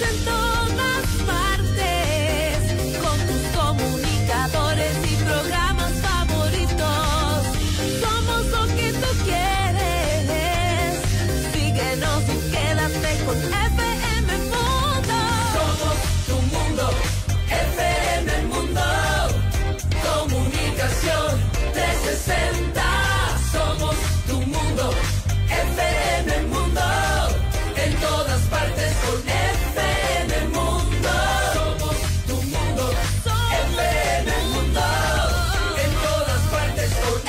en todas partes, con tus comunicadores y programas favoritos. Somos lo que tú quieres. Síguenos y quédate con FM Mundo. Somos tu mundo, FM Mundo. Comunicación 360. Somos tu mundo, FM Mundo. En todas partes con FM Mundo. Somos tu mundo, FM Mundo. En todas partes con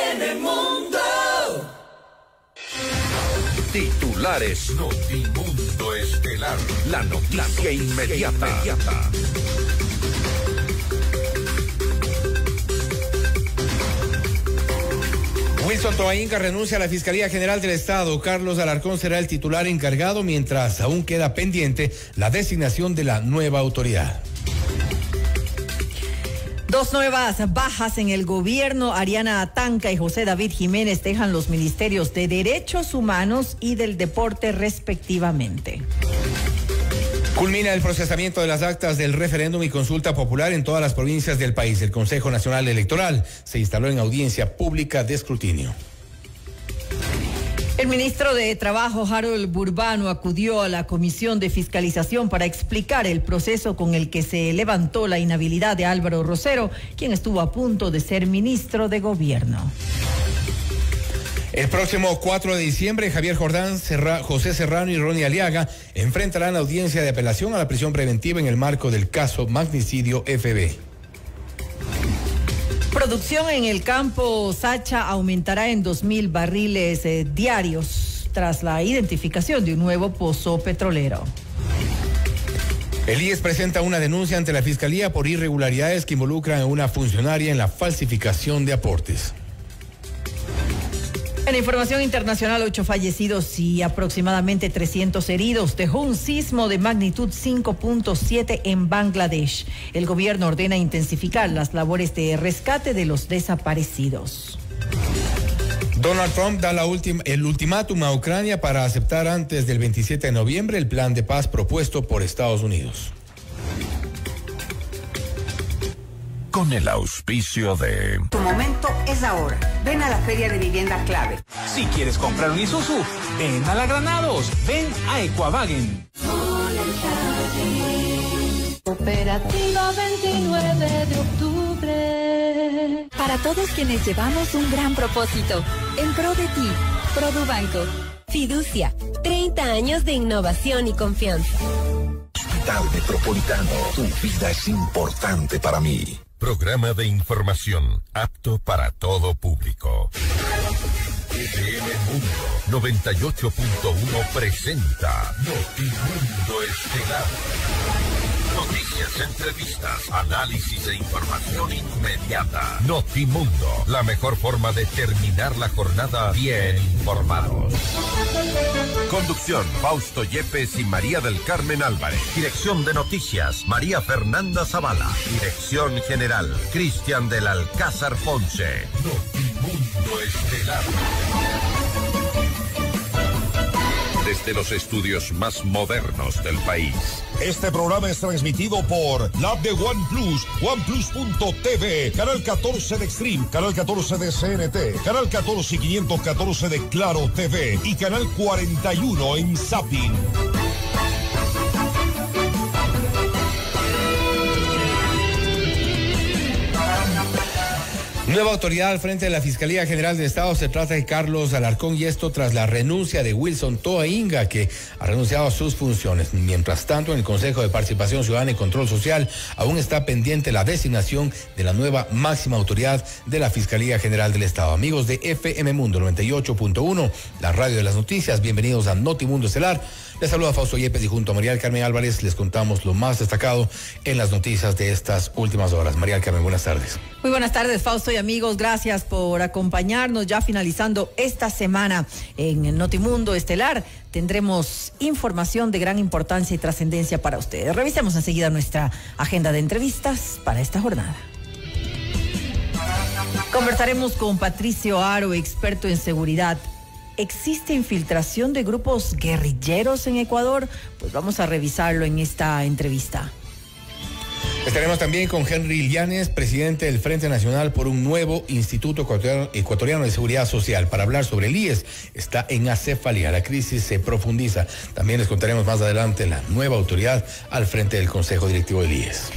FM Mundo. Titulares Notimundo Estelar. La noticia inmediata. Wilson Toa Inga renuncia a la Fiscalía General del Estado. Carlos Alarcón será el titular encargado, mientras aún queda pendiente la designación de la nueva autoridad. Dos nuevas bajas en el gobierno. Ariana Atanca y José David Jiménez dejan los ministerios de Derechos Humanos y del Deporte respectivamente. Culmina el procesamiento de las actas del referéndum y consulta popular en todas las provincias del país. El Consejo Nacional Electoral se instaló en audiencia pública de escrutinio. El ministro de Trabajo, Harold Burbano, acudió a la Comisión de Fiscalización para explicar el proceso con el que se levantó la inhabilidad de Álvaro Rosero, quien estuvo a punto de ser ministro de Gobierno. El próximo 4 de diciembre, Javier Jordán, José Serrano y Ronnie Aliaga enfrentarán audiencia de apelación a la prisión preventiva en el marco del caso Magnicidio FB. Producción en el campo Sacha aumentará en 2,000 barriles diarios tras la identificación de un nuevo pozo petrolero. El IES presenta una denuncia ante la Fiscalía por irregularidades que involucran a una funcionaria en la falsificación de aportes. En información internacional, 8 fallecidos y aproximadamente 300 heridos dejó un sismo de magnitud 5.7 en Bangladesh. El gobierno ordena intensificar las labores de rescate de los desaparecidos. Donald Trump da el ultimátum a Ucrania para aceptar antes del 27 de noviembre el plan de paz propuesto por Estados Unidos. Con el auspicio de... Tu momento es ahora. Ven a la Feria de Vivienda Clave. Si quieres comprar un Isuzu, ven a la Granados, ven a Equavagen. Cooperativa 29 de octubre. Para todos quienes llevamos un gran propósito, en pro de ti, Produbanco. Fiducia, 30 años de innovación y confianza. Hospital Metropolitano, tu vida es importante para mí. Programa de información apto para todo público. FM Mundo 98.1 presenta Notimundo Estelar. Noticias, entrevistas, análisis e información inmediata. Notimundo, la mejor forma de terminar la jornada bien informados. Conducción, Fausto Yepes y María del Carmen Álvarez. Dirección de noticias, María Fernanda Zavala. Dirección general, Cristian del Alcázar Ponce. Notimundo Estelar. Desde los estudios más modernos del país. Este programa es transmitido por la app de OnePlus, OnePlus.tv, Canal 14 de Extreme, Canal 14 de CNT, Canal 14 y 514 de Claro TV y Canal 41 en Zapping. Nueva autoridad al frente de la Fiscalía General del Estado. Se trata de Carlos Alarcón, y esto tras la renuncia de Wilson Toa Inga, que ha renunciado a sus funciones. Mientras tanto, en el Consejo de Participación Ciudadana y Control Social aún está pendiente la designación de la nueva máxima autoridad de la Fiscalía General del Estado. Amigos de FM Mundo 98.1, la radio de las noticias, bienvenidos a Notimundo Estelar. Les saluda Fausto Yepes y junto a María del Carmen Álvarez les contamos lo más destacado en las noticias de estas últimas horas. María del Carmen, buenas tardes. Muy buenas tardes, Fausto y amigos. Gracias por acompañarnos. Ya finalizando esta semana en Notimundo Estelar, tendremos información de gran importancia y trascendencia para ustedes. Revisemos enseguida nuestra agenda de entrevistas para esta jornada. Conversaremos con Patricio Aro, experto en seguridad ¿Existe infiltración de grupos guerrilleros en Ecuador? Pues vamos a revisarlo en esta entrevista. Estaremos también con Henry Llanes, presidente del Frente Nacional por un nuevo Instituto Ecuatoriano de Seguridad Social, para hablar sobre el IES. Está en acefalía, la crisis se profundiza. También les contaremos más adelante la nueva autoridad al frente del Consejo Directivo del IES.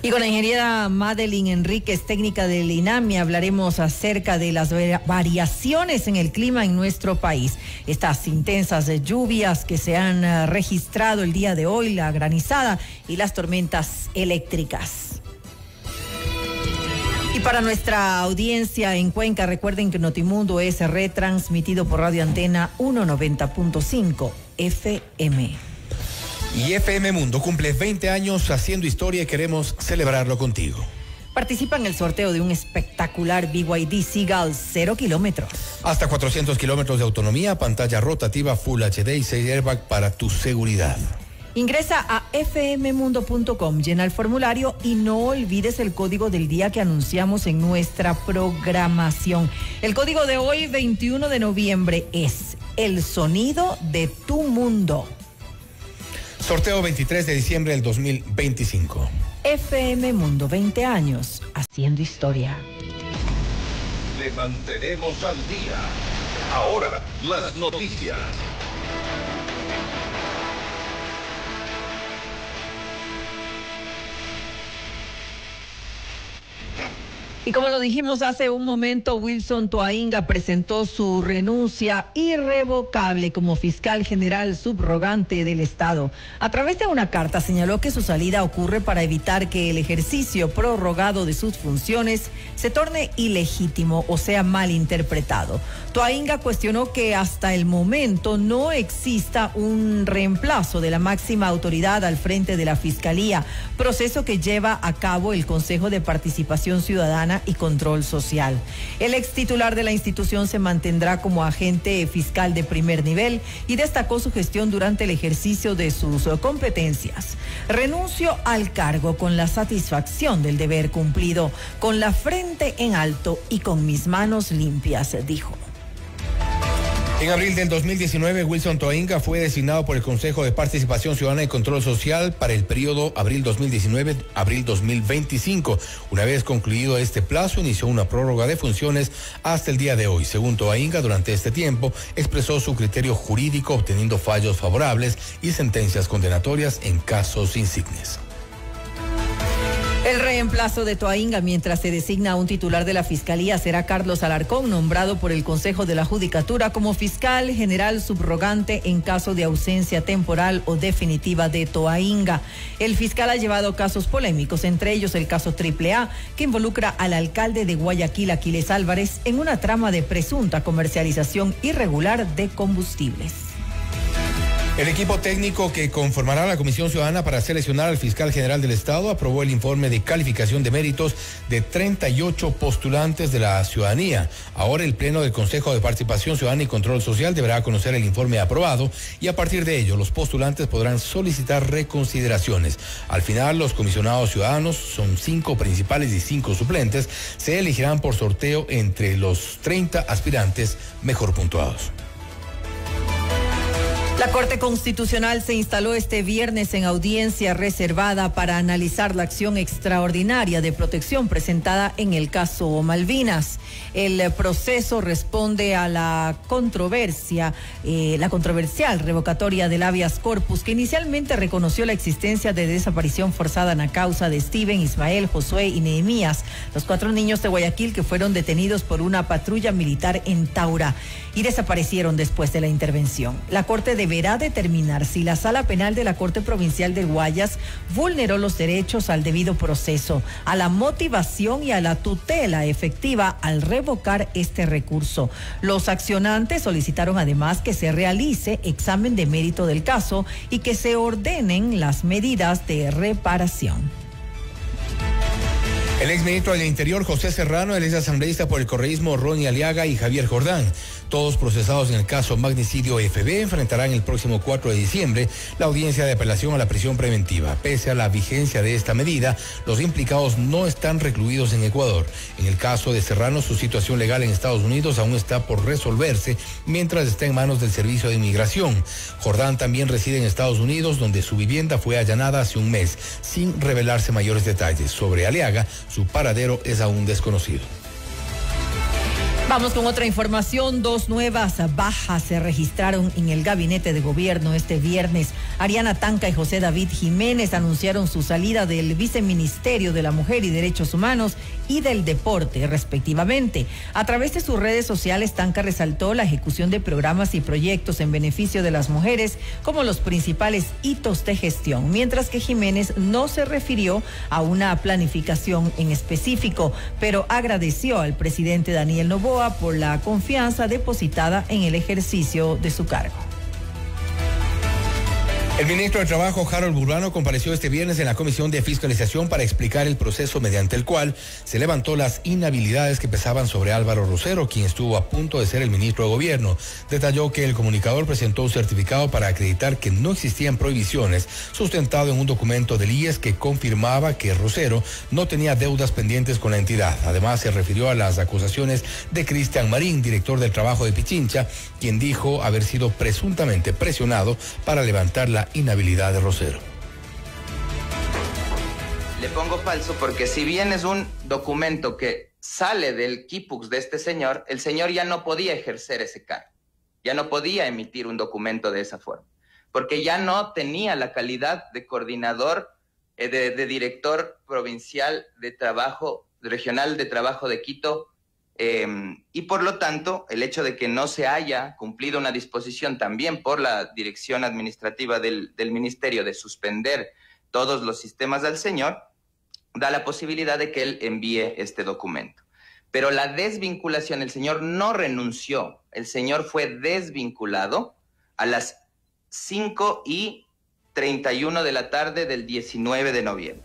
Y con la ingeniera Madeline Enríquez, técnica del INAMI, hablaremos acerca de las variaciones en el clima en nuestro país. Estas intensas lluvias que se han registrado el día de hoy, la granizada y las tormentas eléctricas. Y para nuestra audiencia en Cuenca, recuerden que Notimundo es retransmitido por Radio Antena 190.5 FM. Y FM Mundo cumple 20 años haciendo historia y queremos celebrarlo contigo. Participa en el sorteo de un espectacular BYD Seagull 0 kilómetros. Hasta 400 kilómetros de autonomía, pantalla rotativa Full HD y 6 airbag para tu seguridad. Ingresa a fmmundo.com, llena el formulario y no olvides el código del día que anunciamos en nuestra programación. El código de hoy, 21 de noviembre, es el sonido de tu mundo. Sorteo 23 de diciembre del 2025. FM Mundo, 20 años haciendo historia. Le mantenemos al día. Ahora, las noticias. Y como lo dijimos hace un momento, Wilson Toainga presentó su renuncia irrevocable como fiscal general subrogante del Estado. A través de una carta señaló que su salida ocurre para evitar que el ejercicio prorrogado de sus funciones se torne ilegítimo o sea malinterpretado. Toainga cuestionó que hasta el momento no exista un reemplazo de la máxima autoridad al frente de la Fiscalía, proceso que lleva a cabo el Consejo de Participación Ciudadana y Control Social. El ex titular de la institución se mantendrá como agente fiscal de primer nivel y destacó su gestión durante el ejercicio de sus competencias. Renuncio al cargo con la satisfacción del deber cumplido, con la frente en alto y con mis manos limpias, dijo. En abril del 2019, Wilson Toainga fue designado por el Consejo de Participación Ciudadana y Control Social para el periodo abril 2019-abril 2025. Una vez concluido este plazo, inició una prórroga de funciones hasta el día de hoy. Según Toainga, durante este tiempo expresó su criterio jurídico, obteniendo fallos favorables y sentencias condenatorias en casos insignes. El reemplazo de Toainga mientras se designa a un titular de la Fiscalía será Carlos Alarcón, nombrado por el Consejo de la Judicatura como fiscal general subrogante en caso de ausencia temporal o definitiva de Toainga. El fiscal ha llevado casos polémicos, entre ellos el caso AAA, que involucra al alcalde de Guayaquil, Aquiles Álvarez, en una trama de presunta comercialización irregular de combustibles. El equipo técnico que conformará la Comisión Ciudadana para seleccionar al fiscal general del Estado aprobó el informe de calificación de méritos de 38 postulantes de la ciudadanía. Ahora el Pleno del Consejo de Participación Ciudadana y Control Social deberá conocer el informe aprobado y a partir de ello los postulantes podrán solicitar reconsideraciones. Al final los comisionados ciudadanos, son 5 principales y 5 suplentes, se elegirán por sorteo entre los 30 aspirantes mejor puntuados. La Corte Constitucional se instaló este viernes en audiencia reservada para analizar la acción extraordinaria de protección presentada en el caso Malvinas. El proceso responde a la controversial revocatoria del habeas corpus, que inicialmente reconoció la existencia de desaparición forzada a causa de Steven, Ismael, Josué y Nehemías, los 4 niños de Guayaquil que fueron detenidos por una patrulla militar en Taura y desaparecieron después de la intervención. La Corte deberá determinar si la Sala Penal de la Corte Provincial del Guayas vulneró los derechos al debido proceso, a la motivación y a la tutela efectiva al revocar este recurso. Los accionantes solicitaron además que se realice examen de mérito del caso y que se ordenen las medidas de reparación. El exministro del Interior, José Serrano, el exasambleísta por el correísmo, Ronnie Aliaga y Javier Jordán Todos procesados en el caso magnicidio FB enfrentarán el próximo 4 de diciembre la audiencia de apelación a la prisión preventiva. Pese a la vigencia de esta medida, los implicados no están recluidos en Ecuador. En el caso de Serrano, su situación legal en Estados Unidos aún está por resolverse mientras está en manos del Servicio de Inmigración. Jordán también reside en Estados Unidos, donde su vivienda fue allanada hace un mes, sin revelarse mayores detalles. Sobre Aliaga, su paradero es aún desconocido. Vamos con otra información. 2 nuevas bajas se registraron en el gabinete de gobierno este viernes. Ariana Tanca y José David Jiménez anunciaron su salida del Viceministerio de la Mujer y Derechos Humanos y del Deporte, respectivamente. A través de sus redes sociales, Tanca resaltó la ejecución de programas y proyectos en beneficio de las mujeres como los principales hitos de gestión, mientras que Jiménez no se refirió a una planificación en específico, pero agradeció al presidente Daniel Noboa por la confianza depositada en el ejercicio de su cargo. El ministro de Trabajo, Harold Burlano, compareció este viernes en la Comisión de Fiscalización para explicar el proceso mediante el cual se levantó las inhabilidades que pesaban sobre Álvaro Rosero, quien estuvo a punto de ser el ministro de Gobierno. Detalló que el comunicador presentó un certificado para acreditar que no existían prohibiciones, sustentado en un documento del IES que confirmaba que Rosero no tenía deudas pendientes con la entidad. Además, se refirió a las acusaciones de Cristian Marín, director del Trabajo de Pichincha, quien dijo haber sido presuntamente presionado para levantar la inhabilidad de Rosero. Le pongo falso porque si bien es un documento que sale del Kipux de este señor, el señor ya no podía ejercer ese cargo, ya no podía emitir un documento de esa forma, porque ya no tenía la calidad de coordinador, de director provincial de trabajo, regional de trabajo de Quito, y por lo tanto, el hecho de que no se haya cumplido una disposición también por la dirección administrativa del ministerio de suspender todos los sistemas al señor, da la posibilidad de que él envíe este documento. Pero la desvinculación, el señor no renunció, el señor fue desvinculado a las 5:31 de la tarde del 19 de noviembre.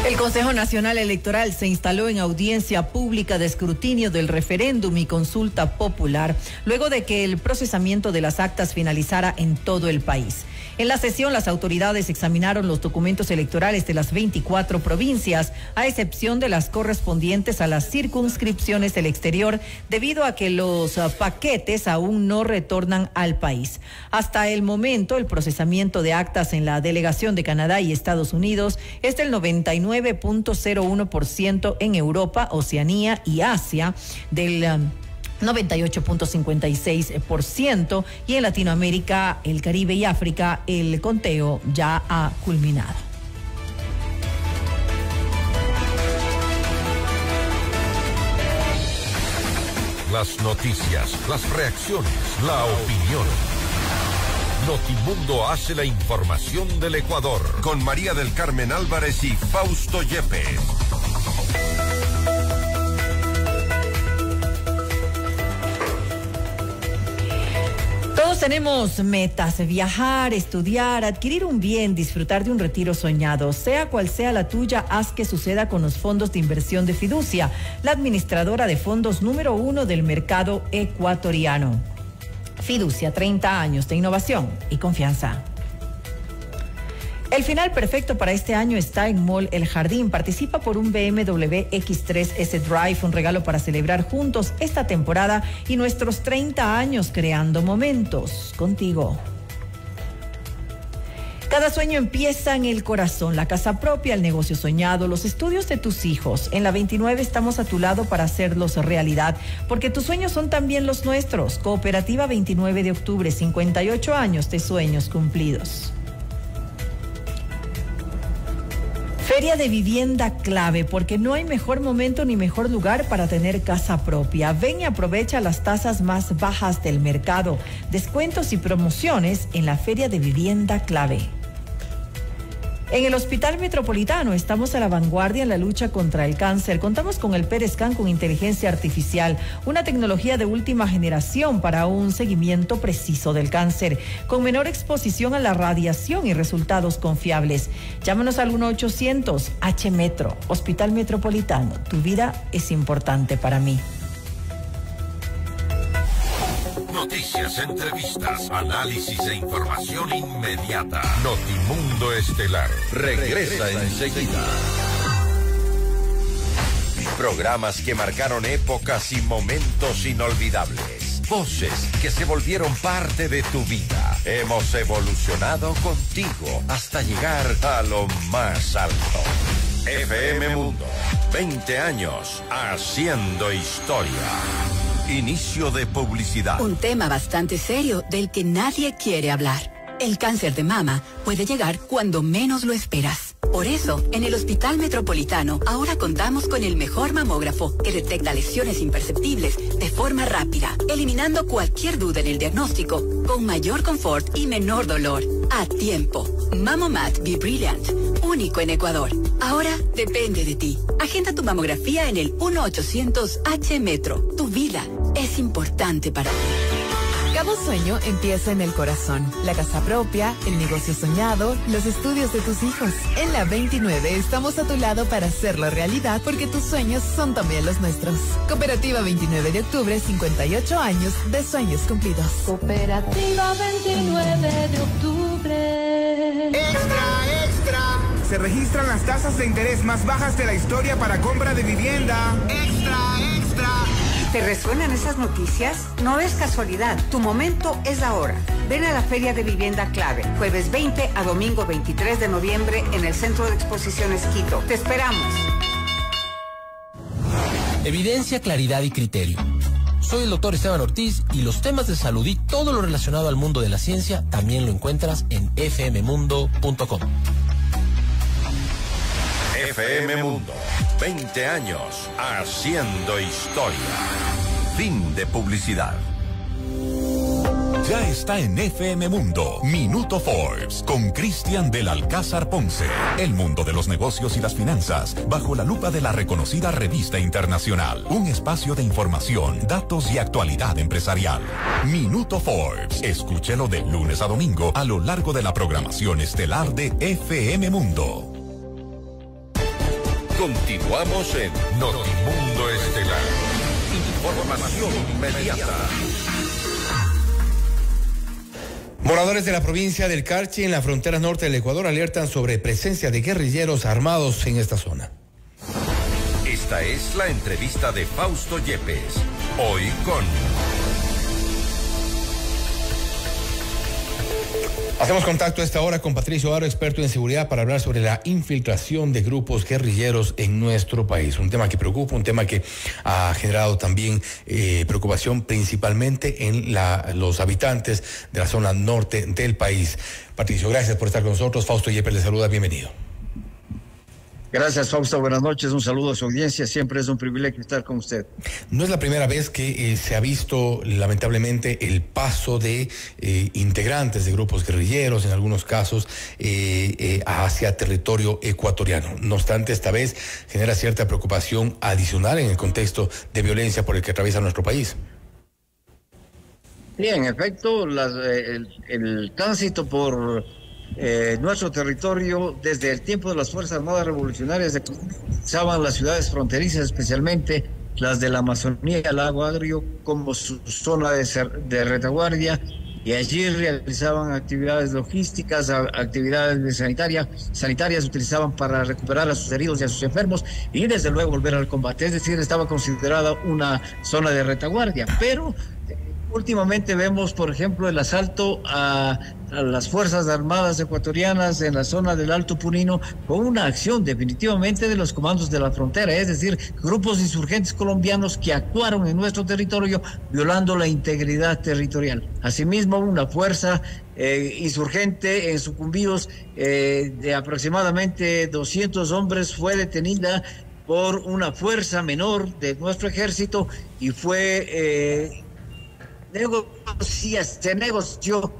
El Consejo Nacional Electoral se instaló en audiencia pública de escrutinio del referéndum y consulta popular, luego de que el procesamiento de las actas finalizara en todo el país. En la sesión, las autoridades examinaron los documentos electorales de las 24 provincias, a excepción de las correspondientes a las circunscripciones del exterior, debido a que los paquetes aún no retornan al país. Hasta el momento, el procesamiento de actas en la delegación de Canadá y Estados Unidos es del 99.01%, en Europa, Oceanía y Asia, del 98.56%, y en Latinoamérica, el Caribe y África, el conteo ya ha culminado. Las noticias, las reacciones, la opinión. Notimundo hace la información del Ecuador con María del Carmen Álvarez y Fausto Yepes. Todos tenemos metas: viajar, estudiar, adquirir un bien, disfrutar de un retiro soñado. Sea cual sea la tuya, haz que suceda con los fondos de inversión de Fiducia, la administradora de fondos número 1 del mercado ecuatoriano. Fiducia, 30 años de innovación y confianza. El final perfecto para este año está en Mall El Jardín. Participa por un BMW X3 S-Drive, un regalo para celebrar juntos esta temporada y nuestros 30 años creando momentos contigo. Cada sueño empieza en el corazón, la casa propia, el negocio soñado, los estudios de tus hijos. En la 29 estamos a tu lado para hacerlos realidad, porque tus sueños son también los nuestros. Cooperativa 29 de octubre, 58 años de sueños cumplidos. Feria de Vivienda Clave, porque no hay mejor momento ni mejor lugar para tener casa propia. Ven y aprovecha las tasas más bajas del mercado, descuentos y promociones en la Feria de Vivienda Clave. En el Hospital Metropolitano estamos a la vanguardia en la lucha contra el cáncer. Contamos con el PERESCAN con inteligencia artificial, una tecnología de última generación para un seguimiento preciso del cáncer, con menor exposición a la radiación y resultados confiables. Llámanos al 1-800-H-METRO. Hospital Metropolitano, tu vida es importante para mí. Noticias, entrevistas, análisis e información inmediata. Notimundo Estelar regresa enseguida. Programas que marcaron épocas y momentos inolvidables. Voces que se volvieron parte de tu vida. Hemos evolucionado contigo hasta llegar a lo más alto. FM Mundo, 20 años haciendo historia. Inicio de publicidad. Un tema bastante serio del que nadie quiere hablar. El cáncer de mama puede llegar cuando menos lo esperas. Por eso, en el Hospital Metropolitano ahora contamos con el mejor mamógrafo que detecta lesiones imperceptibles de forma rápida, eliminando cualquier duda en el diagnóstico, con mayor confort y menor dolor. A tiempo. Mamomat Be Brilliant, único en Ecuador. Ahora depende de ti. Agenda tu mamografía en el 1-800-H-Metro. Tu vida es importante para ti. Cada sueño empieza en el corazón. La casa propia, el negocio soñado, los estudios de tus hijos. En la 29 estamos a tu lado para hacerlo realidad porque tus sueños son también los nuestros. Cooperativa 29 de octubre, 58 años de sueños cumplidos. Cooperativa 29 de octubre. ¡Extra, extra! Se registran las tasas de interés más bajas de la historia para compra de vivienda. ¡Extra, extra! ¿Te resuenan esas noticias? No es casualidad, tu momento es ahora. Ven a la Feria de Vivienda Clave, jueves 20 a domingo 23 de noviembre en el Centro de Exposiciones Quito. ¡Te esperamos! Evidencia, claridad y criterio. Soy el doctor Esteban Ortiz y los temas de salud y todo lo relacionado al mundo de la ciencia también lo encuentras en fmmundo.com. FM Mundo, 20 años haciendo historia. Fin de publicidad. Ya está en FM Mundo, Minuto Forbes, con Cristian del Alcázar Ponce. El mundo de los negocios y las finanzas, bajo la lupa de la reconocida revista internacional. Un espacio de información, datos y actualidad empresarial. Minuto Forbes, escúchelo de lunes a domingo a lo largo de la programación estelar de FM Mundo. Continuamos en Notimundo Estelar. Información inmediata. Moradores de la provincia del Carchi, en la frontera norte del Ecuador, alertan sobre presencia de guerrilleros armados en esta zona. Esta es la entrevista de Fausto Yepes. Hoy con... Hacemos contacto a esta hora con Patricio Aro, experto en seguridad, para hablar sobre la infiltración de grupos guerrilleros en nuestro país. Un tema que preocupa, un tema que ha generado también preocupación principalmente en los habitantes de la zona norte del país. Patricio, gracias por estar con nosotros. Fausto Yepes le saluda, bienvenido. Gracias, Fausto. Buenas noches. Un saludo a su audiencia. Siempre es un privilegio estar con usted. No es la primera vez que se ha visto, lamentablemente, el paso de integrantes de grupos guerrilleros, en algunos casos, hacia territorio ecuatoriano. No obstante, esta vez genera cierta preocupación adicional en el contexto de violencia por el que atraviesa nuestro país. Sí, en efecto, el tránsito por nuestro territorio desde el tiempo de las Fuerzas Armadas Revolucionarias utilizaban las ciudades fronterizas, especialmente las de la Amazonía, el Lago Agrio, como su zona de retaguardia, y allí realizaban actividades logísticas, actividades sanitarias utilizaban para recuperar a sus heridos y a sus enfermos y desde luego volver al combate. Es decir, estaba considerada una zona de retaguardia, pero últimamente vemos, por ejemplo, el asalto a las Fuerzas Armadas ecuatorianas en la zona del Alto Punino con una acción definitivamente de los comandos de la frontera, es decir, grupos insurgentes colombianos que actuaron en nuestro territorio violando la integridad territorial. Asimismo, una fuerza insurgente en Sucumbíos de aproximadamente 200 hombres fue detenida por una fuerza menor de nuestro ejército y fue... se negoció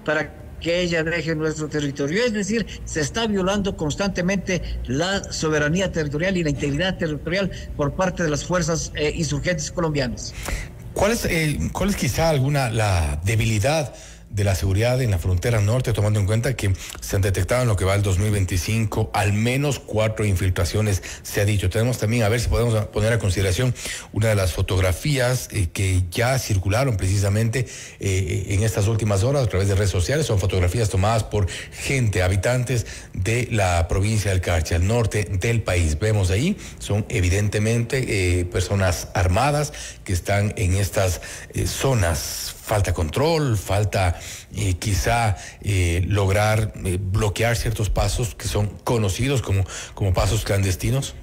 para que ella deje nuestro territorio. Es decir, se está violando constantemente la soberanía territorial y la integridad territorial por parte de las fuerzas insurgentes colombianas. ¿Cuál es quizá la debilidad de la seguridad en la frontera norte, tomando en cuenta que se han detectado en lo que va el 2025 al menos 4 infiltraciones, se ha dicho. Tenemos también, a ver si podemos poner a consideración una de las fotografías que ya circularon precisamente en estas últimas horas a través de redes sociales. Son fotografías tomadas por gente, habitantes de la provincia del Carchi, al norte del país. Vemos ahí, son evidentemente personas armadas que están en estas zonas. Falta control, falta quizá lograr bloquear ciertos pasos que son conocidos como pasos clandestinos.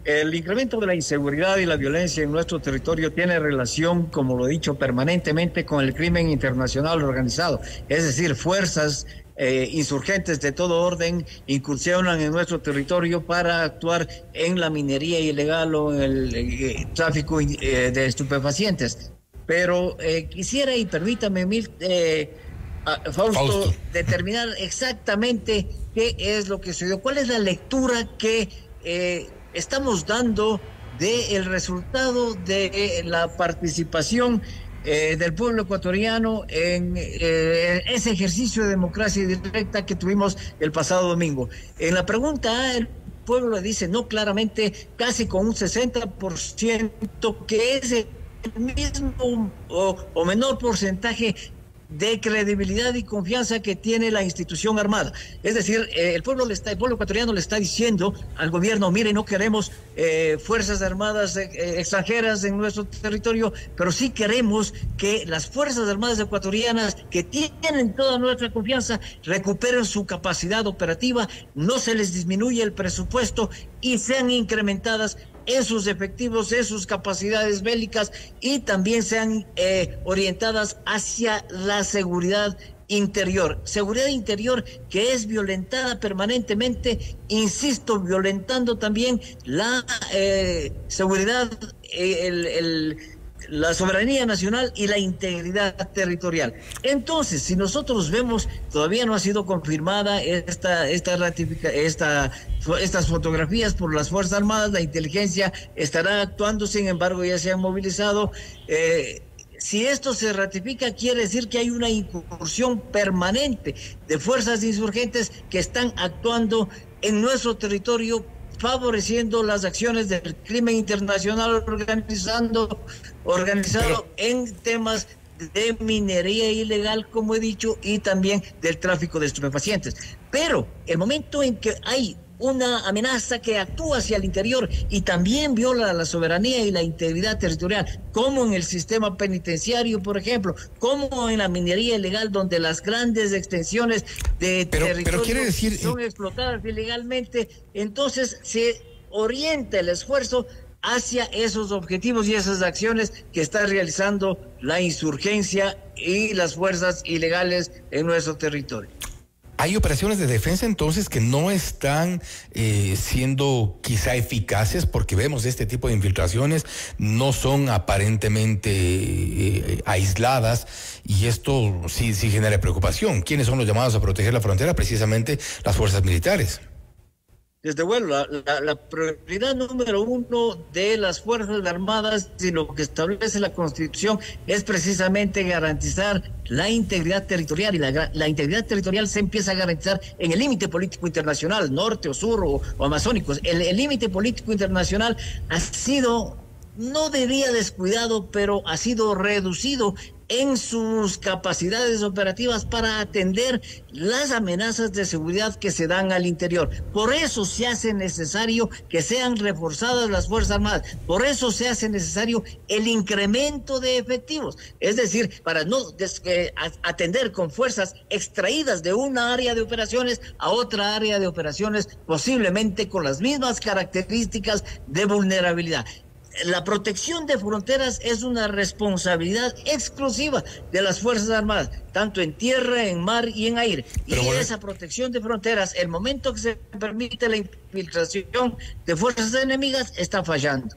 El incremento de la inseguridad y la violencia en nuestro territorio tiene relación, como lo he dicho permanentemente, con el crimen internacional organizado. Es decir, fuerzas insurgentes de todo orden incursionan en nuestro territorio para actuar en la minería ilegal o en el tráfico de estupefacientes. Pero quisiera, y permítame, Fausto, determinar exactamente qué es lo que sucedió, cuál es la lectura que estamos dando del resultado de la participación del pueblo ecuatoriano en ese ejercicio de democracia directa que tuvimos el pasado domingo. En la pregunta A, el pueblo le dice no claramente, casi con un 60%, que es el mismo o menor porcentaje de credibilidad y confianza que tiene la institución armada. Es decir, el pueblo ecuatoriano le está diciendo al gobierno: mire, no queremos fuerzas armadas extranjeras en nuestro territorio, pero sí queremos que las fuerzas armadas ecuatorianas, que tienen toda nuestra confianza, recuperen su capacidad operativa, no se les disminuye el presupuesto y sean incrementadas en sus efectivos, en sus capacidades bélicas, y también sean orientadas hacia la seguridad interior. Seguridad interior que es violentada permanentemente, insisto, violentando también la seguridad, la soberanía nacional y la integridad territorial. Entonces, si nosotros vemos, todavía no ha sido confirmada estas fotografías por las Fuerzas Armadas, la inteligencia estará actuando, sin embargo ya se han movilizado. Si esto se ratifica, quiere decir que hay una incursión permanente de fuerzas insurgentes que están actuando en nuestro territorio, favoreciendo las acciones del crimen internacional organizado en temas de minería ilegal, como he dicho, y también del tráfico de estupefacientes. Pero el momento en que hay una amenaza que actúa hacia el interior y también viola la soberanía y la integridad territorial, como en el sistema penitenciario, por ejemplo, como en la minería ilegal, donde las grandes extensiones de territorio son explotadas ilegalmente, entonces se orienta el esfuerzo hacia esos objetivos y esas acciones que está realizando la insurgencia y las fuerzas ilegales en nuestro territorio. Hay operaciones de defensa entonces que no están siendo quizá eficaces, porque vemos este tipo de infiltraciones, no son aparentemente aisladas, y esto sí genera preocupación. ¿Quiénes son los llamados a proteger la frontera? Precisamente las fuerzas militares. Desde luego, la prioridad número uno de las Fuerzas Armadas y lo que establece la Constitución es precisamente garantizar la integridad territorial, y la integridad territorial se empieza a garantizar en el límite político internacional, norte o sur o amazónicos. El límite político internacional ha sido, no diría descuidado, pero ha sido reducido en sus capacidades operativas para atender las amenazas de seguridad que se dan al interior. Por eso se hace necesario que sean reforzadas las Fuerzas Armadas, por eso se hace necesario el incremento de efectivos, es decir, para no atender con fuerzas extraídas de una área de operaciones a otra área de operaciones, posiblemente con las mismas características de vulnerabilidad. La protección de fronteras es una responsabilidad exclusiva de las Fuerzas Armadas, tanto en tierra, en mar y en aire. Esa protección de fronteras, el momento que se permite la infiltración de fuerzas enemigas, está fallando.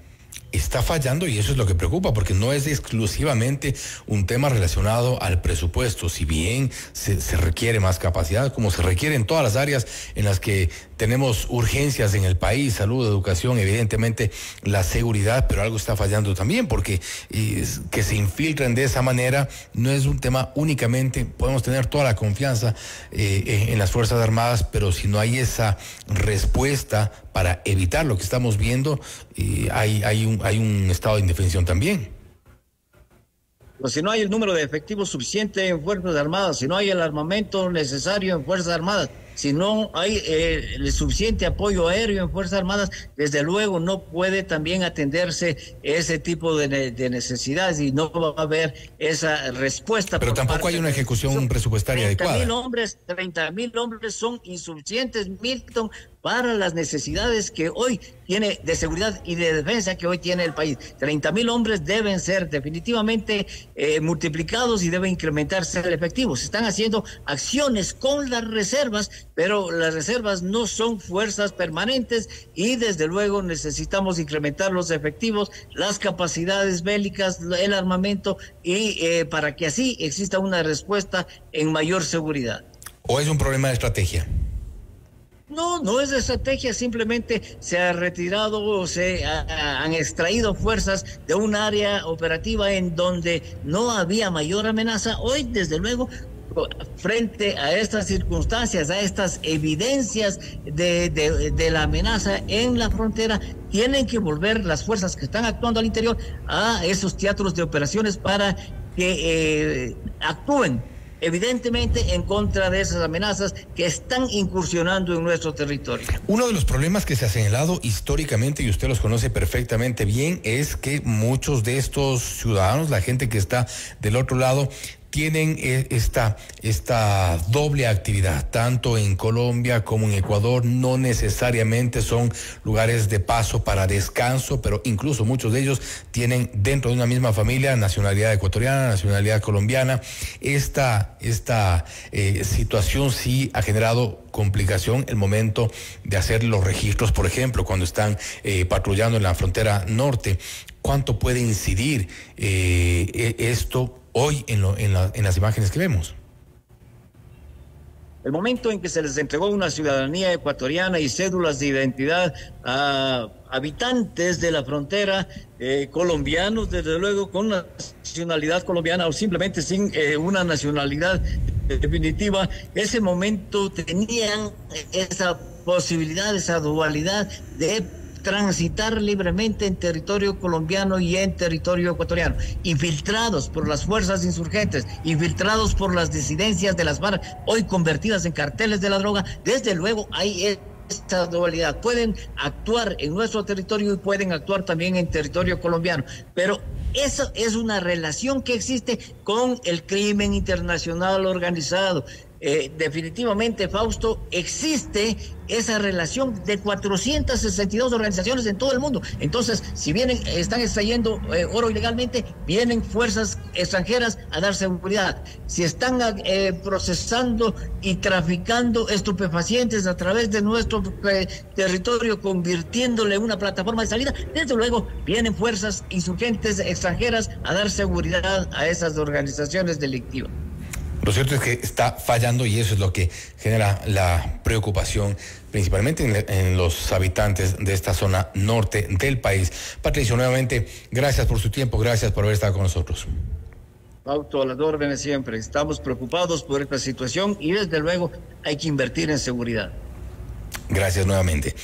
está fallando y eso es lo que preocupa, porque no es exclusivamente un tema relacionado al presupuesto. Si bien se requiere más capacidad, como se requiere en todas las áreas en las que tenemos urgencias en el país, salud, educación, evidentemente la seguridad, pero algo está fallando también, porque que se infiltren de esa manera no es un tema únicamente, podemos tener toda la confianza en las Fuerzas Armadas, pero si no hay esa respuesta para evitar lo que estamos viendo, hay un estado de indefensión también. Pues si no hay el número de efectivos suficiente en Fuerzas Armadas, si no hay el armamento necesario en Fuerzas Armadas, si no hay el suficiente apoyo aéreo en Fuerzas Armadas, desde luego no puede también atenderse ese tipo de necesidades y no va a haber esa respuesta. Pero tampoco hay una ejecución presupuestaria adecuada. 30,000 hombres son insuficientes, Milton, para las necesidades que hoy tiene de seguridad y de defensa que hoy tiene el país. 30,000 hombres deben ser definitivamente multiplicados y deben incrementarse el efectivo. Se están haciendo acciones con las reservas, pero las reservas no son fuerzas permanentes y desde luego necesitamos incrementar los efectivos, las capacidades bélicas, el armamento y para que así exista una respuesta en mayor seguridad. ¿O es un problema de estrategia? No es de estrategia, simplemente se ha retirado o se han extraído fuerzas de un área operativa en donde no había mayor amenaza. Hoy, desde luego, frente a estas circunstancias, a estas evidencias de la amenaza en la frontera, tienen que volver las fuerzas que están actuando al interior a esos teatros de operaciones para que actúen evidentemente en contra de esas amenazas que están incursionando en nuestro territorio. Uno de los problemas que se ha señalado históricamente, y usted los conoce perfectamente bien, es que muchos de estos ciudadanos, la gente que está del otro lado, tienen esta doble actividad, tanto en Colombia como en Ecuador. No necesariamente son lugares de paso para descanso, pero incluso muchos de ellos tienen dentro de una misma familia nacionalidad ecuatoriana, nacionalidad colombiana. Esta situación sí ha generado complicación el momento de hacer los registros, por ejemplo, cuando están patrullando en la frontera norte. ¿Cuánto puede incidir esto hoy en las imágenes que vemos? El momento en que se les entregó una ciudadanía ecuatoriana y cédulas de identidad a habitantes de la frontera, colombianos, desde luego, con nacionalidad colombiana o simplemente sin una nacionalidad definitiva, ese momento tenían esa posibilidad, esa dualidad de transitar libremente en territorio colombiano y en territorio ecuatoriano, infiltrados por las fuerzas insurgentes, infiltrados por las disidencias de las FARC, hoy convertidas en carteles de la droga. Desde luego hay esta dualidad, pueden actuar en nuestro territorio y pueden actuar también en territorio colombiano, pero eso es una relación que existe con el crimen internacional organizado. Definitivamente, Fausto, existe esa relación de 462 organizaciones en todo el mundo. Entonces, si están extrayendo oro ilegalmente, vienen fuerzas extranjeras a dar seguridad. Si están procesando y traficando estupefacientes a través de nuestro territorio, convirtiéndole en una plataforma de salida, desde luego vienen fuerzas insurgentes extranjeras a dar seguridad a esas organizaciones delictivas. Lo cierto es que está fallando y eso es lo que genera la preocupación, principalmente en los habitantes de esta zona norte del país. Patricio, nuevamente, gracias por su tiempo, gracias por haber estado con nosotros. Auto a las órdenes siempre. Estamos preocupados por esta situación y desde luego hay que invertir en seguridad. Gracias nuevamente.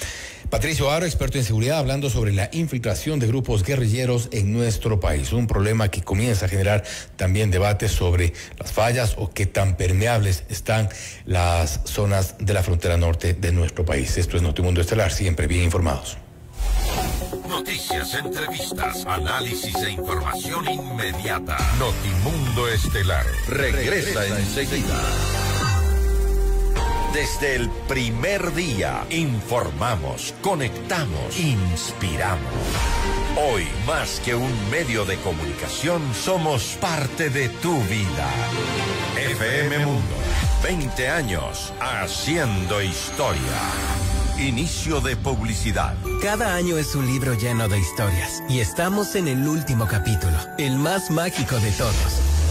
Patricio Aro, experto en seguridad, hablando sobre la infiltración de grupos guerrilleros en nuestro país. Un problema que comienza a generar también debates sobre las fallas o qué tan permeables están las zonas de la frontera norte de nuestro país. Esto es Notimundo Estelar, siempre bien informados. Noticias, entrevistas, análisis e información inmediata. Notimundo Estelar regresa enseguida. Desde el primer día, informamos, conectamos, inspiramos. Hoy, más que un medio de comunicación, somos parte de tu vida. FM Mundo, 20 años haciendo historia. Inicio de publicidad. Cada año es un libro lleno de historias y estamos en el último capítulo, el más mágico de todos.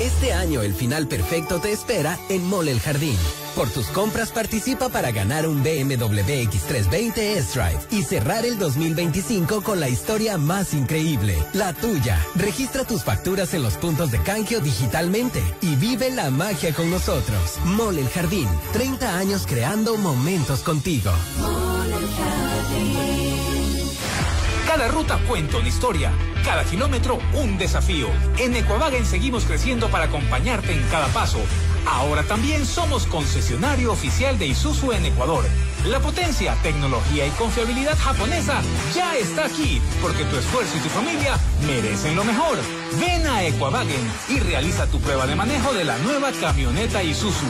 Este año el final perfecto te espera en Mall El Jardín. Por tus compras participa para ganar un BMW X320 S-Drive y cerrar el 2025 con la historia más increíble, la tuya. Registra tus facturas en los puntos de canje digitalmente y vive la magia con nosotros. Mall El Jardín, 30 años creando momentos contigo. Mall El Jardín. Cada ruta cuenta una historia, cada kilómetro un desafío. En Equavagen seguimos creciendo para acompañarte en cada paso. Ahora también somos concesionario oficial de Isuzu en Ecuador. La potencia, tecnología y confiabilidad japonesa ya está aquí, porque tu esfuerzo y tu familia merecen lo mejor. Ven a Equavagen y realiza tu prueba de manejo de la nueva camioneta Isuzu.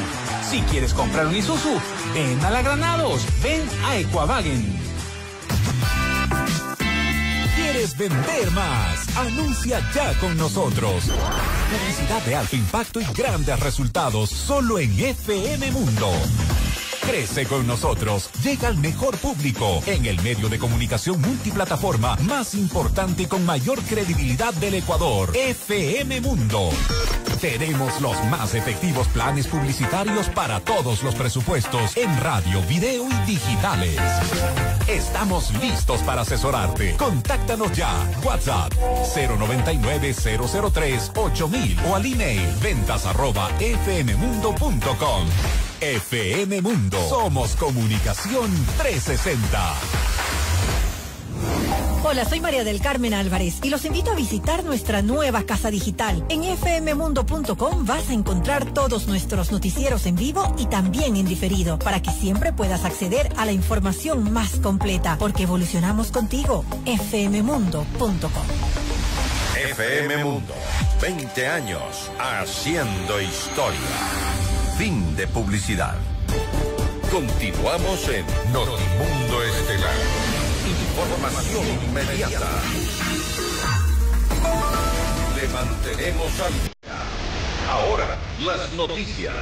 Si quieres comprar un Isuzu, ven a la Granados, ven a Equavagen. ¿Quieres vender más? Anuncia ya con nosotros. Publicidad de alto impacto y grandes resultados solo en FM Mundo. Crece con nosotros. Llega al mejor público en el medio de comunicación multiplataforma más importante y con mayor credibilidad del Ecuador. FM Mundo. Tenemos los más efectivos planes publicitarios para todos los presupuestos en radio, video y digitales. Estamos listos para asesorarte. Contáctanos ya. WhatsApp 099-003-8000 o al email ventas@fmmundo.com. FM Mundo. Somos Comunicación 360. Hola, soy María del Carmen Álvarez y los invito a visitar nuestra nueva casa digital. En fmmundo.com vas a encontrar todos nuestros noticieros en vivo y también en diferido, para que siempre puedas acceder a la información más completa, porque evolucionamos contigo. fmmundo.com. FM Mundo, 20 años haciendo historia. Fin de publicidad. Continuamos en Notimundo Estelar. Información inmediata. Le mantenemos al día. Ahora, las noticias.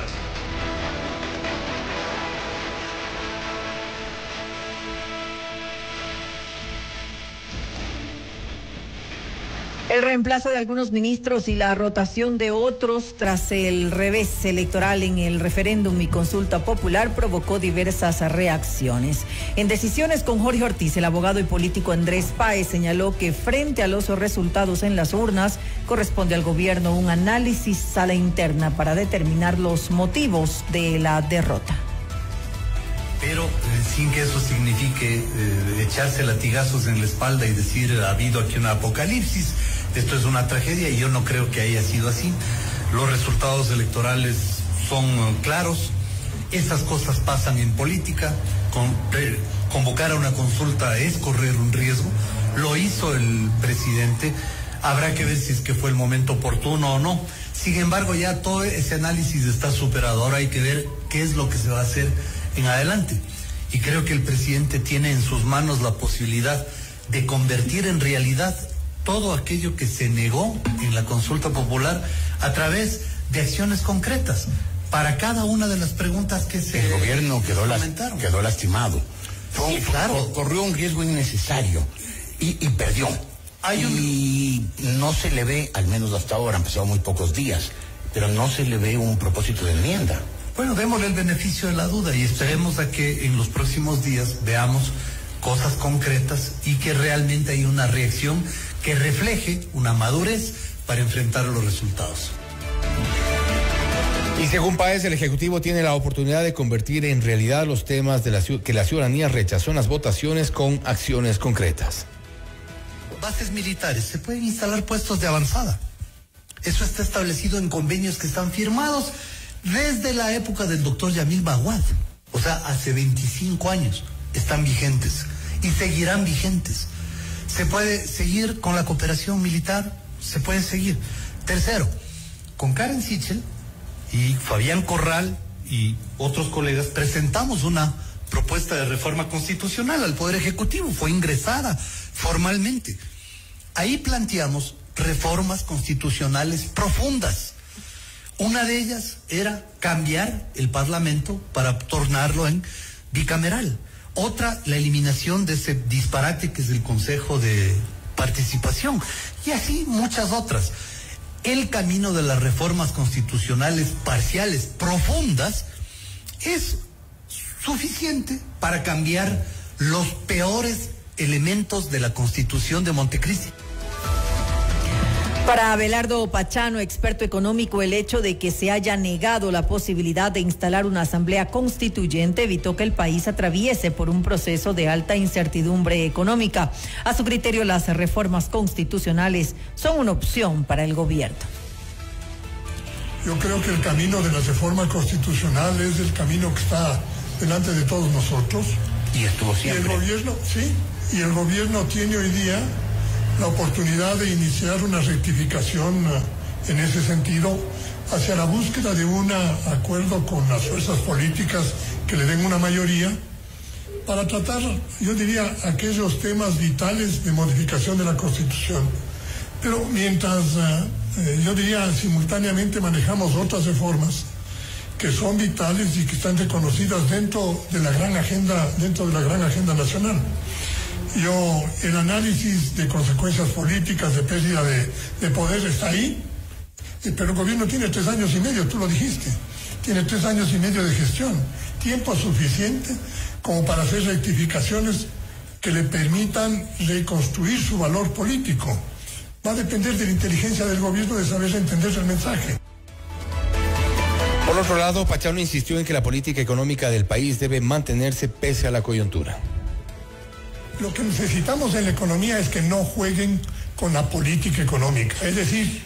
El reemplazo de algunos ministros y la rotación de otros tras el revés electoral en el referéndum y consulta popular provocó diversas reacciones. En Decisiones con Jorge Ortiz, el abogado y político Andrés Páez señaló que frente a los resultados en las urnas corresponde al gobierno un análisis a la interna para determinar los motivos de la derrota. Pero sin que eso signifique echarse latigazos en la espalda y decir ha habido aquí un apocalipsis, esto es una tragedia, y yo no creo que haya sido así. Los resultados electorales son claros, esas cosas pasan en política, convocar a una consulta es correr un riesgo, lo hizo el presidente, habrá que ver si es que fue el momento oportuno o no. Sin embargo, ya todo ese análisis está superado, ahora hay que ver qué es lo que se va a hacer en adelante, y creo que el presidente tiene en sus manos la posibilidad de convertir en realidad todo aquello que se negó en la consulta popular a través de acciones concretas para cada una de las preguntas que se el gobierno quedó lastimado. Sí, claro. Corrió un riesgo innecesario y perdió. Y no se le ve, al menos hasta ahora, han pasado muy pocos días, pero no se le ve un propósito de enmienda. Bueno, démosle el beneficio de la duda y esperemos a que en los próximos días veamos cosas concretas y que realmente hay una reacción que refleje una madurez para enfrentar los resultados. Y según Páez, el Ejecutivo tiene la oportunidad de convertir en realidad los temas que la ciudadanía rechazó en las votaciones con acciones concretas. Bases militares, se pueden instalar puestos de avanzada. Eso está establecido en convenios que están firmados desde la época del doctor Yamil Maguad. O sea, hace 25 años están vigentes y seguirán vigentes. Se puede seguir con la cooperación militar, se puede seguir. Tercero, con Karen Sichel y Fabián Corral y otros colegas presentamos una propuesta de reforma constitucional al Poder Ejecutivo, fue ingresada formalmente. Ahí planteamos reformas constitucionales profundas. Una de ellas era cambiar el Parlamento para tornarlo en bicameral. Otra, la eliminación de ese disparate que es el Consejo de Participación. Y así muchas otras. El camino de las reformas constitucionales parciales profundas es suficiente para cambiar los peores elementos de la Constitución de Montecristi. Para Abelardo Pachano, experto económico, el hecho de que se haya negado la posibilidad de instalar una asamblea constituyente evitó que el país atraviese por un proceso de alta incertidumbre económica. A su criterio, las reformas constitucionales son una opción para el gobierno. Yo creo que el camino de la reforma constitucional es el camino que está delante de todos nosotros. Y estuvo siempre. Y el gobierno tiene hoy día la oportunidad de iniciar una rectificación en ese sentido hacia la búsqueda de un acuerdo con las fuerzas políticas que le den una mayoría para tratar, yo diría, aquellos temas vitales de modificación de la Constitución. Pero mientras, yo diría, simultáneamente manejamos otras reformas que son vitales y que están reconocidas dentro de la gran agenda nacional. El análisis de consecuencias políticas, de pérdida de poder está ahí, pero el gobierno tiene 3 años y medio, tú lo dijiste, tiene 3 años y medio de gestión, tiempo suficiente como para hacer rectificaciones que le permitan reconstruir su valor político. Va a depender de la inteligencia del gobierno de saber entender el mensaje. Por otro lado, Pachano insistió en que la política económica del país debe mantenerse pese a la coyuntura. Lo que necesitamos en la economía es que no jueguen con la política económica. Es decir,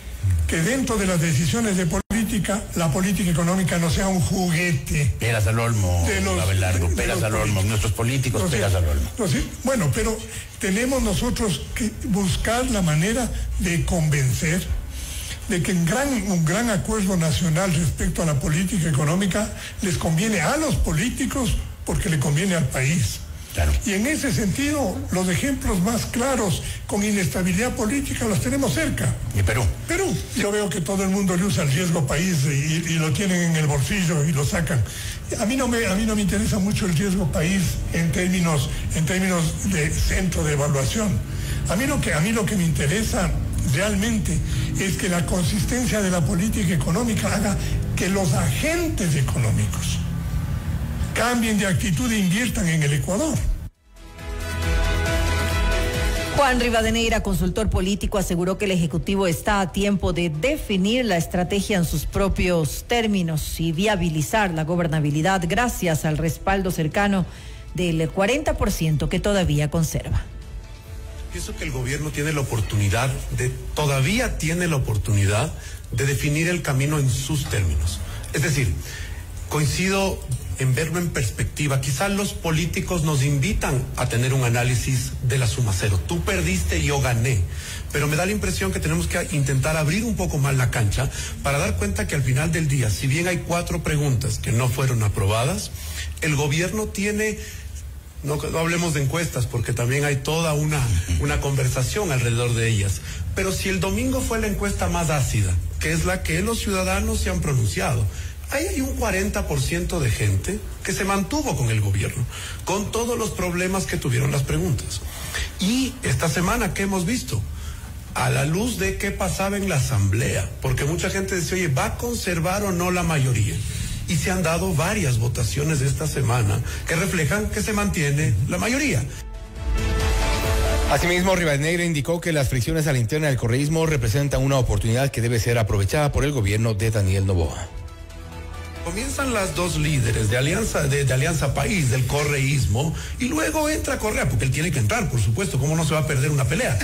que dentro de las decisiones de política, la política económica no sea un juguete. Peras al olmo, Abelardo, peras al olmo. Nuestros políticos, peras al olmo. Bueno, pero tenemos nosotros que buscar la manera de convencer de que un gran acuerdo nacional respecto a la política económica les conviene a los políticos porque le conviene al país. Claro. Y en ese sentido, los ejemplos más claros con inestabilidad política los tenemos cerca. ¿Y Perú? Perú. Yo veo que todo el mundo le usa el riesgo país y lo tienen en el bolsillo y lo sacan. A mí no me interesa mucho el riesgo país en términos de centro de evaluación. A mí lo que me interesa realmente es que la consistencia de la política económica haga que los agentes económicos cambien de actitud e inviertan en el Ecuador. Juan Rivadeneira, consultor político, aseguró que el Ejecutivo está a tiempo de definir la estrategia en sus propios términos y viabilizar la gobernabilidad gracias al respaldo cercano del 40% que todavía conserva. Pienso que el gobierno todavía tiene la oportunidad de definir el camino en sus términos. Es decir, coincido en verlo en perspectiva. Quizás los políticos nos invitan a tener un análisis de la suma cero. Tú perdiste y yo gané. Pero me da la impresión que tenemos que intentar abrir un poco más la cancha para dar cuenta que al final del día, si bien hay 4 preguntas que no fueron aprobadas, el gobierno tiene... No hablemos de encuestas porque también hay toda una conversación alrededor de ellas. Pero si el domingo fue la encuesta más ácida, que es la que los ciudadanos se han pronunciado, ahí hay un 40% de gente que se mantuvo con el gobierno, con todos los problemas que tuvieron las preguntas. Y esta semana, ¿qué hemos visto? A la luz de qué pasaba en la asamblea, porque mucha gente dice, oye, ¿va a conservar o no la mayoría? Y se han dado varias votaciones esta semana que reflejan que se mantiene la mayoría. Asimismo, Rivadeneira indicó que las fricciones a la interna del correísmo representan una oportunidad que debe ser aprovechada por el gobierno de Daniel Noboa. Comienzan las 2 líderes de Alianza País, del correísmo, y luego entra Correa, porque él tiene que entrar, por supuesto, ¿cómo no se va a perder una pelea?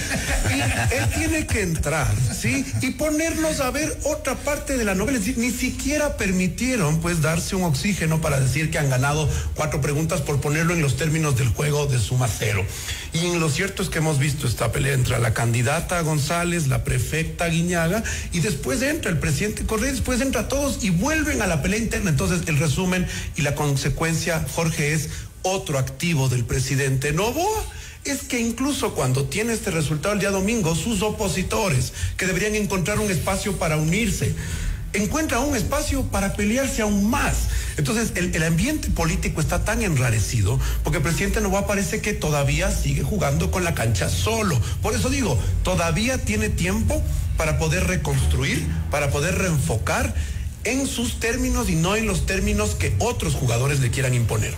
Y él tiene que entrar, ¿sí? Y ponernos a ver otra parte de la novela. Es decir, ni siquiera permitieron, pues, darse un oxígeno para decir que han ganado 4 preguntas por ponerlo en los términos del juego de suma cero. Y lo cierto es que hemos visto esta pelea entre la candidata González, la prefecta Guiñaga, y después entra el presidente Correa, después entra todos y vuelven a la pelea interna. Entonces, el resumen y la consecuencia, Jorge, es otro activo del presidente Noboa. Es que incluso cuando tiene este resultado el día domingo, sus opositores, que deberían encontrar un espacio para unirse, encuentra un espacio para pelearse aún más. Entonces, el ambiente político está tan enrarecido porque el presidente Noboa parece que todavía sigue jugando con la cancha solo. Por eso digo, todavía tiene tiempo para poder reconstruir, para poder reenfocar en sus términos y no en los términos que otros jugadores le quieran imponer.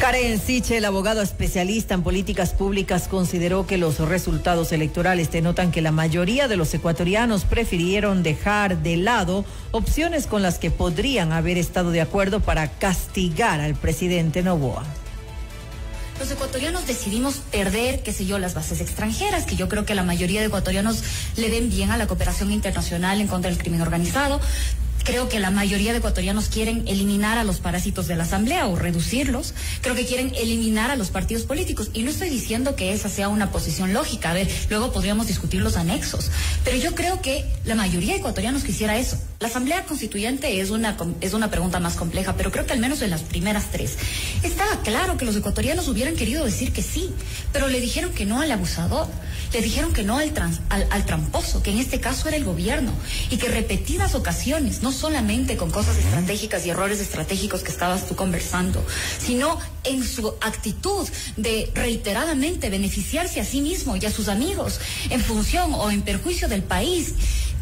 Karen Sichel, abogado especialista en políticas públicas, consideró que los resultados electorales denotan que la mayoría de los ecuatorianos prefirieron dejar de lado opciones con las que podrían haber estado de acuerdo para castigar al presidente Noboa. Los ecuatorianos decidimos perder, qué sé yo, las bases extranjeras, que yo creo que la mayoría de ecuatorianos le den bien a la cooperación internacional en contra del crimen organizado. Creo que la mayoría de ecuatorianos quieren eliminar a los parásitos de la Asamblea o reducirlos. Creo que quieren eliminar a los partidos políticos. Y no estoy diciendo que esa sea una posición lógica. A ver, luego podríamos discutir los anexos. Pero yo creo que la mayoría de ecuatorianos quisiera eso. La Asamblea Constituyente es una pregunta más compleja, pero creo que al menos en las primeras tres estaba claro que los ecuatorianos hubieran querido decir que sí, pero le dijeron que no al abusador, le dijeron que no al tramposo, que en este caso era el gobierno, y que repetidas ocasiones, no solamente con cosas estratégicas y errores estratégicos que estabas tú conversando, sino en su actitud de reiteradamente beneficiarse a sí mismo y a sus amigos en función o en perjuicio del país.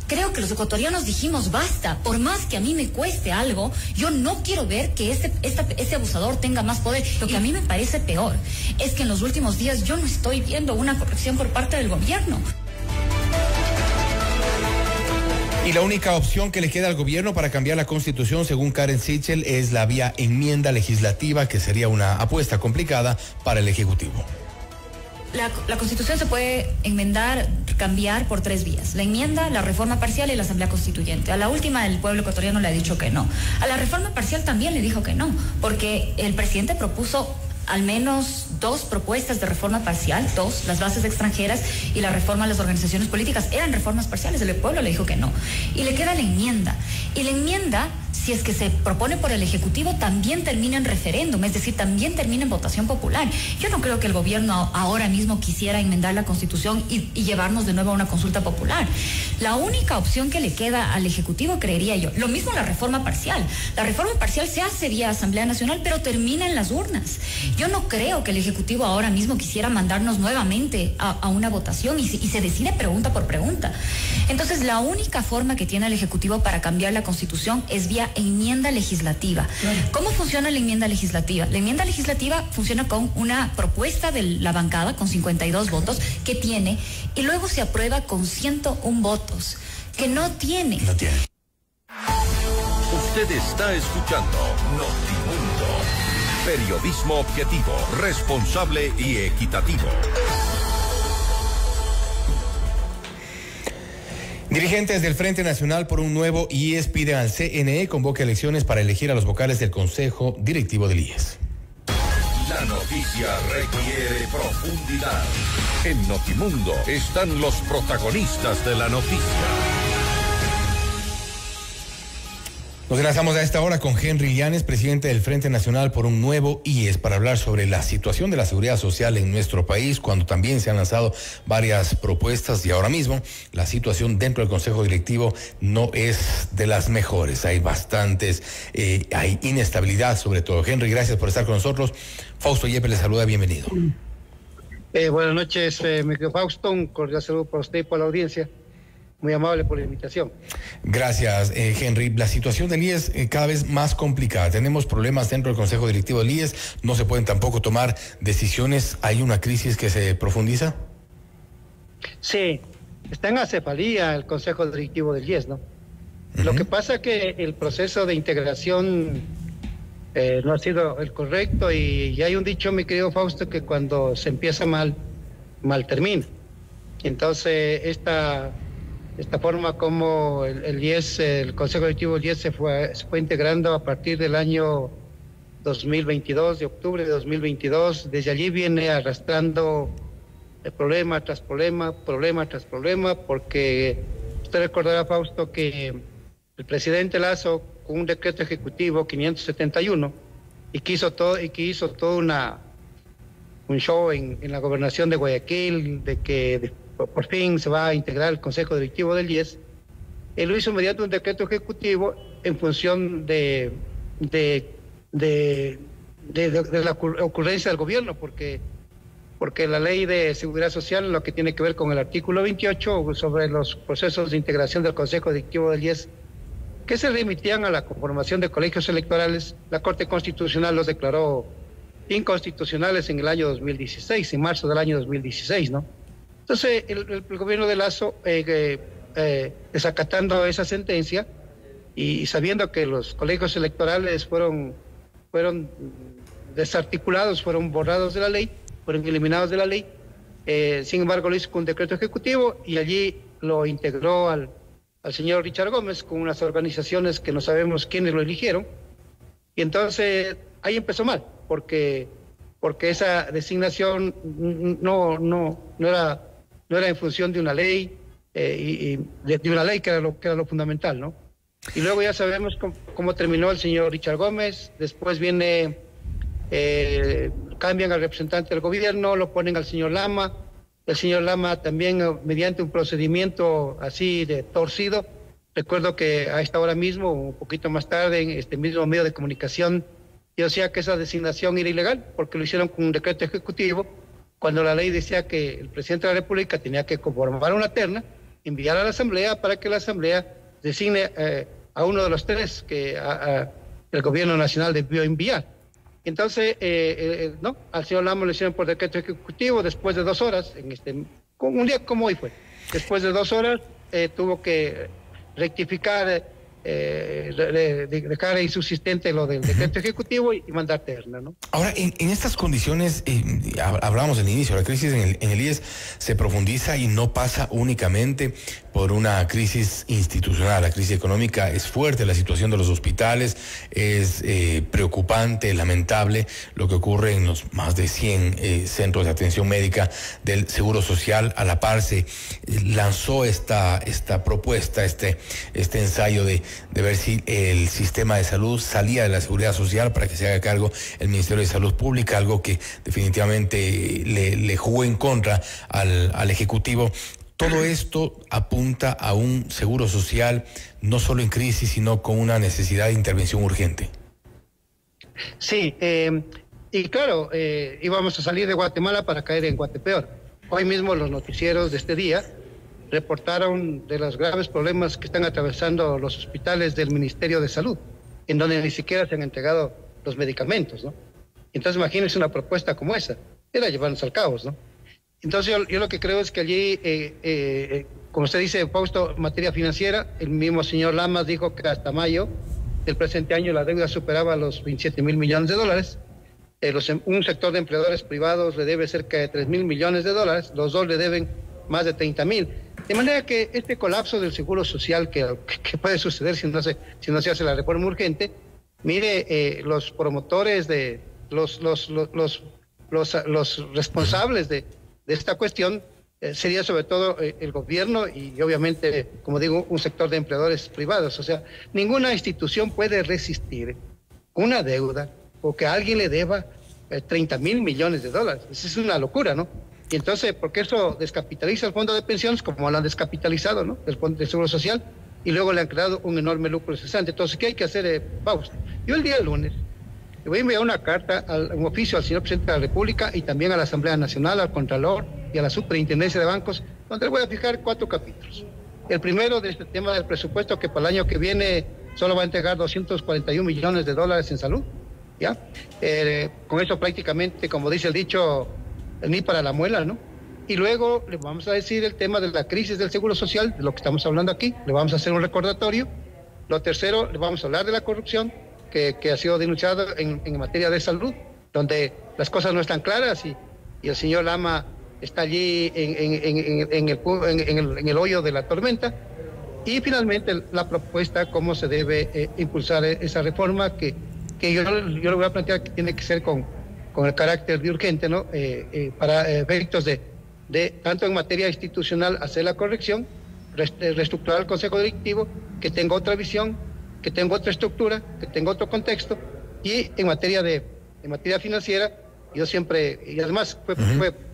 Creo que los ecuatorianos dijimos basta, por más que a mí me cueste algo, yo no quiero ver que este abusador tenga más poder. Lo que a mí me parece peor es que en los últimos días yo no estoy viendo una corrección por parte del gobierno. Y la única opción que le queda al gobierno para cambiar la Constitución, según Karen Sichel, es la vía enmienda legislativa, que sería una apuesta complicada para el Ejecutivo. La Constitución se puede enmendar, cambiar por tres vías: la enmienda, la reforma parcial y la Asamblea Constituyente. A la última el pueblo ecuatoriano le ha dicho que no. A la reforma parcial también le dijo que no, porque el presidente propuso al menos dos propuestas de reforma parcial, las bases extranjeras y la reforma a las organizaciones políticas, eran reformas parciales. El pueblo le dijo que no. Y le queda la enmienda. Y la enmienda, si es que se propone por el Ejecutivo, también termina en referéndum, es decir, también termina en votación popular. Yo no creo que el gobierno ahora mismo quisiera enmendar la Constitución y llevarnos de nuevo a una consulta popular. La única opción que le queda al Ejecutivo, creería yo, lo mismo la reforma parcial. La reforma parcial se hace vía Asamblea Nacional, pero termina en las urnas. Yo no creo que el Ejecutivo ahora mismo quisiera mandarnos nuevamente a una votación y se decide pregunta por pregunta. Entonces, la única forma que tiene el Ejecutivo para cambiar la Constitución es vía enmienda legislativa. Claro. ¿Cómo funciona la enmienda legislativa? La enmienda legislativa funciona con una propuesta de la bancada con 52 votos que tiene, y luego se aprueba con 101 votos que no tiene. No tiene. Usted está escuchando Notimundo. Periodismo objetivo, responsable y equitativo. Dirigentes del Frente Nacional por un Nuevo IES piden al CNE convoque elecciones para elegir a los vocales del Consejo Directivo del IES. La noticia requiere profundidad. En Notimundo están los protagonistas de la noticia. Nos enlazamos a esta hora con Henry Llanes, presidente del Frente Nacional por un Nuevo IES, para hablar sobre la situación de la seguridad social en nuestro país, cuando también se han lanzado varias propuestas y ahora mismo la situación dentro del Consejo Directivo no es de las mejores. Hay bastantes, hay inestabilidad sobre todo. Henry, gracias por estar con nosotros. Fausto Yepes le saluda, bienvenido. Buenas noches, mi querido Fausto, un cordial saludo para usted y para la audiencia. Muy amable por la invitación. Gracias, Henry. La situación del IES cada vez más complicada. Tenemos problemas dentro del Consejo Directivo del IES, no se pueden tampoco tomar decisiones. ¿Hay una crisis que se profundiza? Sí, está en acefalía el Consejo Directivo del IES, ¿no? Lo que pasa es que el proceso de integración no ha sido el correcto, y hay un dicho, mi querido Fausto, que cuando se empieza mal, mal termina. Entonces, esta forma como el IES, el Consejo Directivo del IES se fue integrando a partir del año 2022, de octubre de 2022, desde allí viene arrastrando problema tras problema, porque usted recordará, Fausto, que el presidente Lazo, con un decreto ejecutivo 571, y que hizo todo un show en la gobernación de Guayaquil, de que por fin se va a integrar el Consejo Directivo del IES, Él lo hizo mediante un decreto ejecutivo en función de la ocurrencia del gobierno, porque la ley de seguridad social, lo que tiene que ver con el artículo 28 sobre los procesos de integración del Consejo Directivo del IES, que se remitían a la conformación de colegios electorales, la Corte Constitucional los declaró inconstitucionales en el año 2016, en marzo del año 2016, ¿no? Entonces, el gobierno de Lasso, desacatando esa sentencia y sabiendo que los colegios electorales fueron desarticulados, fueron borrados de la ley, fueron eliminados de la ley, sin embargo lo hizo con un decreto ejecutivo y allí lo integró al señor Richard Gómez con unas organizaciones que no sabemos quiénes lo eligieron, y entonces ahí empezó mal, porque esa designación no era en función de una ley, y de una ley que era lo fundamental, ¿no? Y luego ya sabemos cómo terminó el señor Richard Gómez. Después viene, cambian al representante del gobierno, lo ponen al señor Lama. El señor Lama también, mediante un procedimiento así de torcido, recuerdo que a esta hora mismo, un poquito más tarde, en este mismo medio de comunicación, yo decía que esa designación era ilegal, porque lo hicieron con un decreto ejecutivo, cuando la ley decía que el presidente de la República tenía que conformar una terna, enviar a la Asamblea para que la Asamblea designe a uno de los tres que el gobierno nacional debió enviar. Entonces, no, al señor Lama lo hicieron por decreto ejecutivo después de 2 horas, un día como hoy fue. Después de 2 horas tuvo que rectificar, dejar insubsistente lo del decreto ejecutivo y mandar terna, ¿no? Ahora, en estas condiciones, hablábamos al inicio, la crisis en el IES se profundiza y no pasa únicamente por una crisis institucional. La crisis económica es fuerte, la situación de los hospitales es preocupante, lamentable, lo que ocurre en los más de 100 centros de atención médica del Seguro Social. A la par se lanzó esta propuesta, este ensayo de ver si el sistema de salud salía de la seguridad social para que se haga cargo el Ministerio de Salud Pública, algo que definitivamente le jugó en contra al Ejecutivo. Todo esto apunta a un seguro social no solo en crisis, sino con una necesidad de intervención urgente. Sí, y claro, íbamos a salir de Guatemala para caer en Guatepeor. Hoy mismo los noticieros de este día reportaron de los graves problemas que están atravesando los hospitales del Ministerio de Salud, en donde ni siquiera se han entregado los medicamentos, ¿no? Entonces imagínense una propuesta como esa, era llevarnos al caos, ¿no? Entonces yo lo que creo es que allí, como usted dice, Fausto, materia financiera, el mismo señor Lamas dijo que hasta mayo del presente año la deuda superaba los 27.000 millones de dólares. Un sector de empleadores privados le debe cerca de 3.000 millones de dólares, los dos le deben más de 30.000. De manera que este colapso del seguro social que puede suceder si no se hace la reforma urgente, mire, los promotores los responsables de esta cuestión sería sobre todo el gobierno y obviamente, como digo, un sector de empleadores privados. O sea, ninguna institución puede resistir una deuda o que alguien le deba 30.000 millones de dólares. Eso es una locura, ¿no? Y entonces, porque eso descapitaliza el fondo de pensiones, como lo han descapitalizado, ¿no? El fondo de seguro social, y luego le han creado un enorme lucro cesante. Entonces, ¿qué hay que hacer? Vamos, yo el día lunes le voy a enviar una carta, un oficio al señor presidente de la República y también a la Asamblea Nacional, al Contralor y a la Superintendencia de Bancos, donde le voy a fijar 4 capítulos. El primero de este tema del presupuesto, que para el año que viene solo va a entregar 241 millones de dólares en salud, ¿ya? Con eso prácticamente, como dice el dicho, ni para la muela, ¿no? Y luego le vamos a decir el tema de la crisis del seguro social, de lo que estamos hablando aquí, le vamos a hacer un recordatorio. Lo tercero, le vamos a hablar de la corrupción que ha sido denunciada en materia de salud, donde las cosas no están claras y el señor Lama está allí en el hoyo de la tormenta. Y finalmente la propuesta, cómo se debe impulsar esa reforma que yo le voy a plantear que tiene que ser con el carácter de urgente, ¿no? Para efectos de tanto en materia institucional hacer la corrección, reestructurar el Consejo Directivo, que tenga otra visión, que tenga otra estructura, que tenga otro contexto, y en materia financiera, yo siempre, y además fue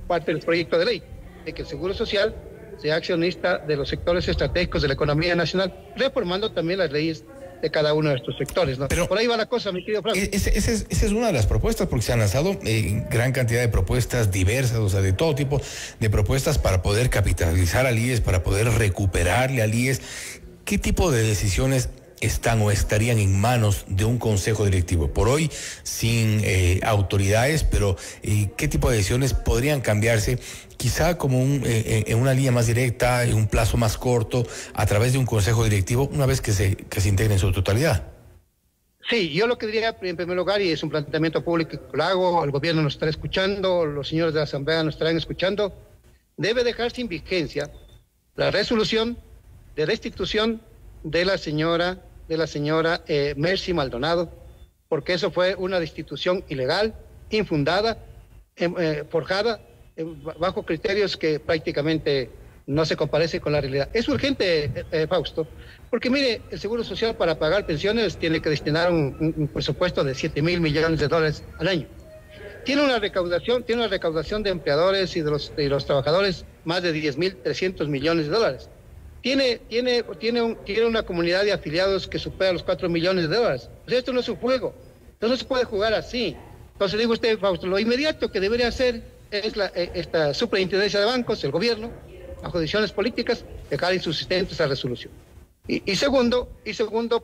parte del proyecto de ley, de que el Seguro Social sea accionista de los sectores estratégicos de la economía nacional, reformando también las leyes de cada uno de estos sectores, ¿no? Pero por ahí va la cosa, mi querido Franco. Esa es una de las propuestas, porque se han lanzado gran cantidad de propuestas diversas, o sea, de todo tipo de propuestas para poder capitalizar al IES, para poder recuperarle al IES. ¿Qué tipo de decisiones están o estarían en manos de un consejo directivo? Por hoy, sin autoridades, pero ¿qué tipo de decisiones podrían cambiarse? Quizá como en una línea más directa, en un plazo más corto, a través de un consejo directivo, una vez que se integre en su totalidad. Sí, yo lo que diría en primer lugar, y es un planteamiento público que lo hago, el gobierno nos estará escuchando, los señores de la Asamblea nos estarán escuchando, debe dejar sin vigencia la resolución de destitución de la señora Mercy Maldonado, porque eso fue una destitución ilegal, infundada, forjada, bajo criterios que prácticamente no se comparece con la realidad. Es urgente, Fausto, porque mire, el Seguro Social para pagar pensiones tiene que destinar un presupuesto de 7.000 millones de dólares al año. Tiene una recaudación de empleadores y de los trabajadores más de 10.300 millones de dólares. Tiene una comunidad de afiliados que supera los 4 millones de dólares. O sea, esto no es un juego. Entonces no se puede jugar así. Entonces digo usted, Fausto, lo inmediato que debería hacer es esta superintendencia de bancos, el gobierno, bajo decisiones políticas, dejar insubsistente esa resolución. Y segundo,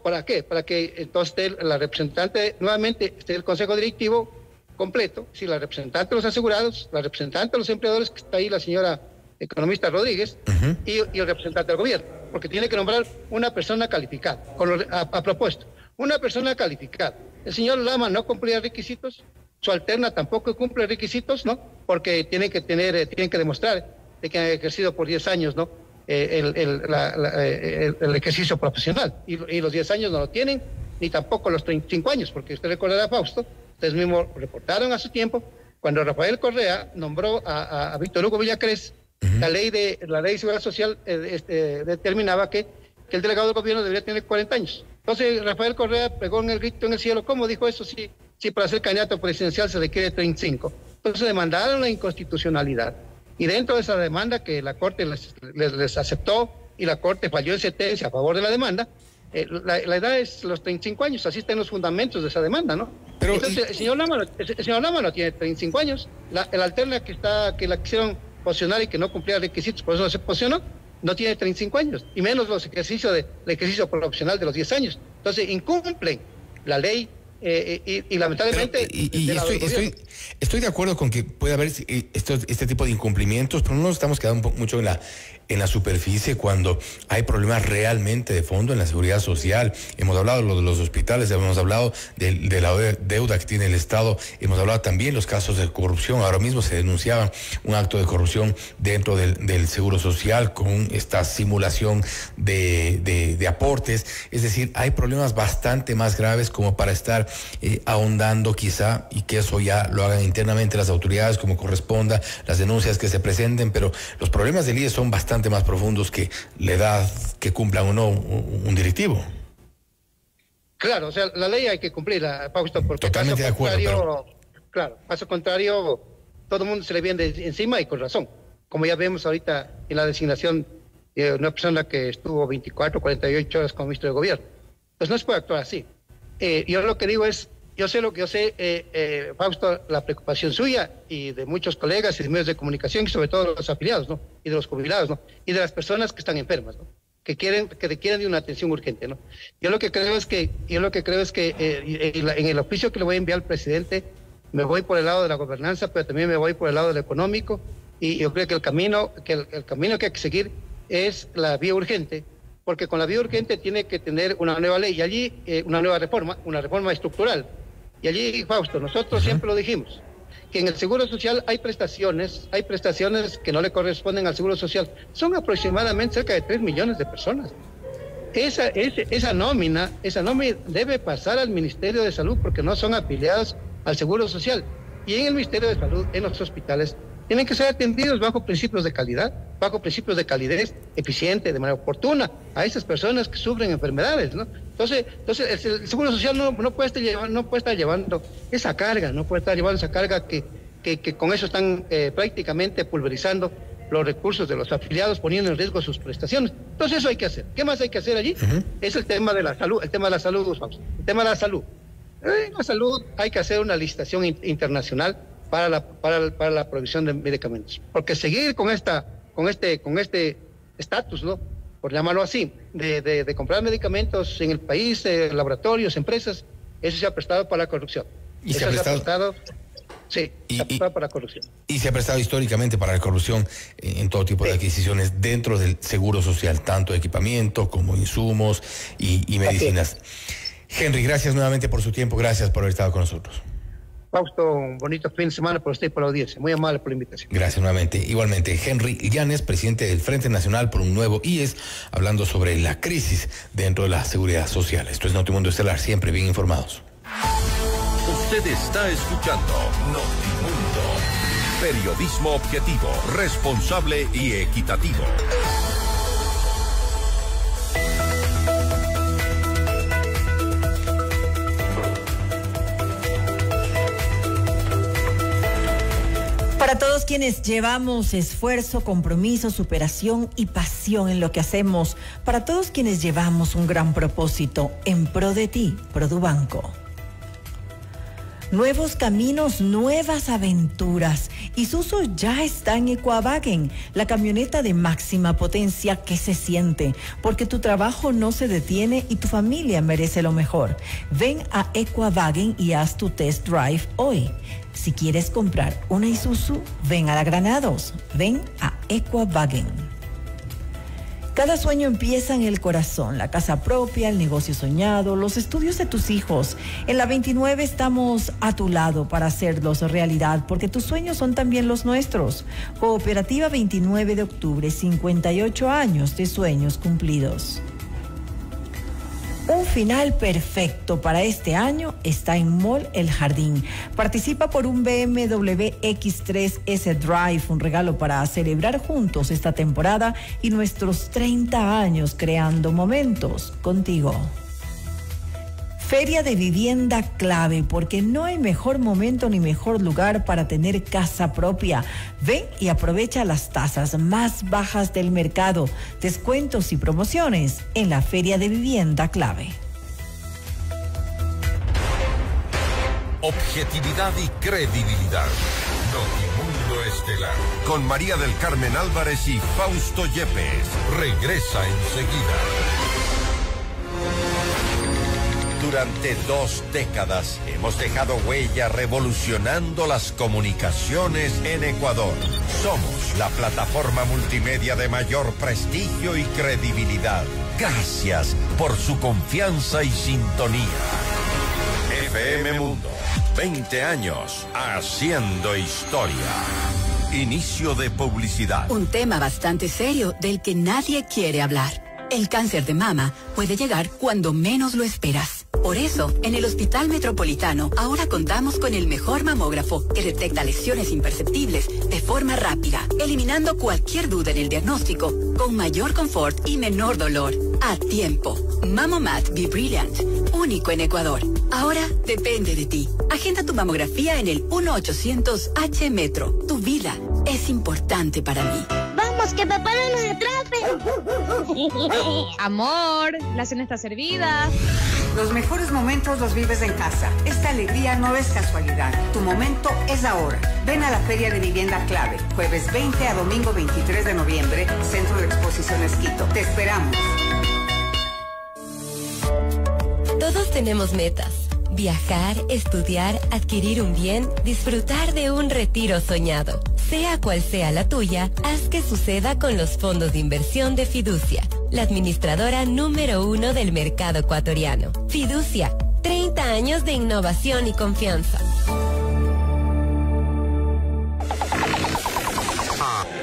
¿para qué? Para que entonces esté la representante, nuevamente esté el consejo directivo completo, si la representante de los asegurados, la representante de los empleadores, que está ahí la señora economista Rodríguez, y el representante del gobierno, porque tiene que nombrar una persona calificada, a propósito, una persona calificada. El señor Lama no cumplía requisitos, su alterna tampoco cumple requisitos, ¿no? Porque tienen que demostrar de que han ejercido por 10 años, ¿no? El ejercicio profesional. Y los 10 años no lo tienen, ni tampoco los 35 años, porque usted recordará, Fausto, ustedes mismos reportaron a su tiempo, cuando Rafael Correa nombró a Víctor Hugo Villacrés, la ley de Seguridad Social determinaba que el delegado del gobierno debería tener 40 años. Entonces Rafael Correa pegó en el grito en el cielo. ¿Cómo dijo eso? Sí, para ser candidato presidencial se requiere 35. Entonces demandaron la inconstitucionalidad. Y dentro de esa demanda que la Corte les aceptó y la Corte falló en sentencia a favor de la demanda, la edad es los 35 años, así están los fundamentos de esa demanda, ¿no? Pero, entonces el señor Lama no tiene 35 años. El alterna que la quisieron posicionar y que no cumplía requisitos, por eso no se posicionó, no tiene 35 años, y menos el ejercicio profesional de los 10 años. Entonces incumplen la ley y lamentablemente... Estoy de acuerdo con que puede haber este tipo de incumplimientos, pero no nos estamos quedando mucho en la superficie cuando hay problemas realmente de fondo en la seguridad social. Hemos hablado de los hospitales, hemos hablado de la deuda que tiene el Estado, hemos hablado también de los casos de corrupción. Ahora mismo se denunciaba un acto de corrupción dentro del Seguro Social con esta simulación de aportes. Es decir, hay problemas bastante más graves como para estar ahondando quizá, y que eso ya lo hagan internamente las autoridades como corresponda, las denuncias que se presenten, pero los problemas del IES son bastante más profundos que la edad que cumplan o no un directivo. Claro, o sea, la ley hay que cumplirla, Fausto, porque totalmente de acuerdo, claro, caso contrario, todo el mundo se le viene encima y con razón, como ya vemos ahorita en la designación de una persona que estuvo 24, 48 horas como ministro de gobierno. Pues no se puede actuar así. Yo lo que digo es, yo sé, Fausto, la preocupación suya y de muchos colegas y de medios de comunicación, y sobre todo de los afiliados, ¿no? Y de los jubilados, ¿no? Y de las personas que están enfermas, ¿no? Que requieren de una atención urgente, ¿no? Yo lo que creo es que en el oficio que le voy a enviar al presidente, me voy por el lado de la gobernanza, pero también me voy por el lado del económico, y yo creo que el camino que hay que seguir es la vía urgente, porque con la vía urgente tiene que tener una nueva ley, y allí una nueva reforma, una reforma estructural. Y allí, Fausto, nosotros siempre lo dijimos, que en el Seguro Social hay prestaciones que no le corresponden al Seguro Social. Son aproximadamente cerca de 3 millones de personas. Esa nómina debe pasar al Ministerio de Salud porque no son afiliados al Seguro Social. Y en el Ministerio de Salud, en los hospitales, tienen que ser atendidos bajo principios de calidad, bajo principios de calidez eficiente, de manera oportuna, a esas personas que sufren enfermedades, ¿no? Entonces el Seguro Social no puede estar llevando esa carga, que con eso están prácticamente pulverizando los recursos de los afiliados, poniendo en riesgo sus prestaciones. Entonces eso hay que hacer. ¿Qué más hay que hacer allí? Es el tema de la salud, el tema de la salud, Fausto. El tema de la salud. En la salud hay que hacer una licitación internacional para la provisión de medicamentos. Porque seguir con este estatus, ¿no? Por llamarlo así, de comprar medicamentos en el país, laboratorios, empresas, eso se ha prestado para la corrupción. ¿Y se ha prestado? Sí, se ha prestado para la corrupción. Y se ha prestado históricamente para la corrupción en todo tipo de adquisiciones dentro del seguro social, tanto equipamiento como insumos y medicinas. Henry, gracias nuevamente por su tiempo, gracias por haber estado con nosotros. Fausto, un bonito fin de semana para usted y para la audiencia. Muy amable por la invitación. Gracias nuevamente. Igualmente, Henry Llanes, presidente del Frente Nacional por un Nuevo IES, hablando sobre la crisis dentro de la seguridad social. Esto es Notimundo Estelar, siempre bien informados. Usted está escuchando Notimundo. Periodismo objetivo, responsable y equitativo. Para todos quienes llevamos esfuerzo, compromiso, superación y pasión en lo que hacemos, para todos quienes llevamos un gran propósito en pro de ti, Produbanco. Nuevos caminos, nuevas aventuras. Isuzu ya está en Equavagen, la camioneta de máxima potencia que se siente, porque tu trabajo no se detiene y tu familia merece lo mejor. Ven a Equavagen y haz tu test drive hoy. Si quieres comprar una Isuzu, ven a la Granados, ven a Equavagen. Cada sueño empieza en el corazón, la casa propia, el negocio soñado, los estudios de tus hijos. En la 29 estamos a tu lado para hacerlos realidad, porque tus sueños son también los nuestros. Cooperativa 29 de octubre, 58 años de sueños cumplidos. Un final perfecto para este año está en Mall El Jardín. Participa por un BMW X3S Drive, un regalo para celebrar juntos esta temporada y nuestros 30 años creando momentos contigo. Feria de Vivienda Clave, porque no hay mejor momento ni mejor lugar para tener casa propia. Ven y aprovecha las tasas más bajas del mercado, descuentos y promociones en la Feria de Vivienda Clave. Objetividad y credibilidad. Notimundo Estelar. Con María del Carmen Álvarez y Fausto Yepes. Regresa enseguida. Durante 2 décadas hemos dejado huella revolucionando las comunicaciones en Ecuador. Somos la plataforma multimedia de mayor prestigio y credibilidad. Gracias por su confianza y sintonía. FM Mundo, 20 años haciendo historia. Inicio de publicidad. Un tema bastante serio del que nadie quiere hablar. El cáncer de mama puede llegar cuando menos lo esperas. Por eso, en el Hospital Metropolitano ahora contamos con el mejor mamógrafo que detecta lesiones imperceptibles de forma rápida, eliminando cualquier duda en el diagnóstico, con mayor confort y menor dolor. A tiempo. Mamomat Be Brilliant, único en Ecuador. Ahora depende de ti. Agenda tu mamografía en el 1-800-H Metro. Tu vida es importante para mí. ¡Vamos, que papá no nos atrape! Amor, la cena está servida. Los mejores momentos los vives en casa. Esta alegría no es casualidad. Tu momento es ahora. Ven a la Feria de Vivienda Clave, jueves 20 a domingo 23 de noviembre, Centro de Exposiciones Quito. Te esperamos. Todos tenemos metas. Viajar, estudiar, adquirir un bien, disfrutar de un retiro soñado. Sea cual sea la tuya, haz que suceda con los fondos de inversión de Fiducia, la administradora número 1 del mercado ecuatoriano. Fiducia, 30 años de innovación y confianza.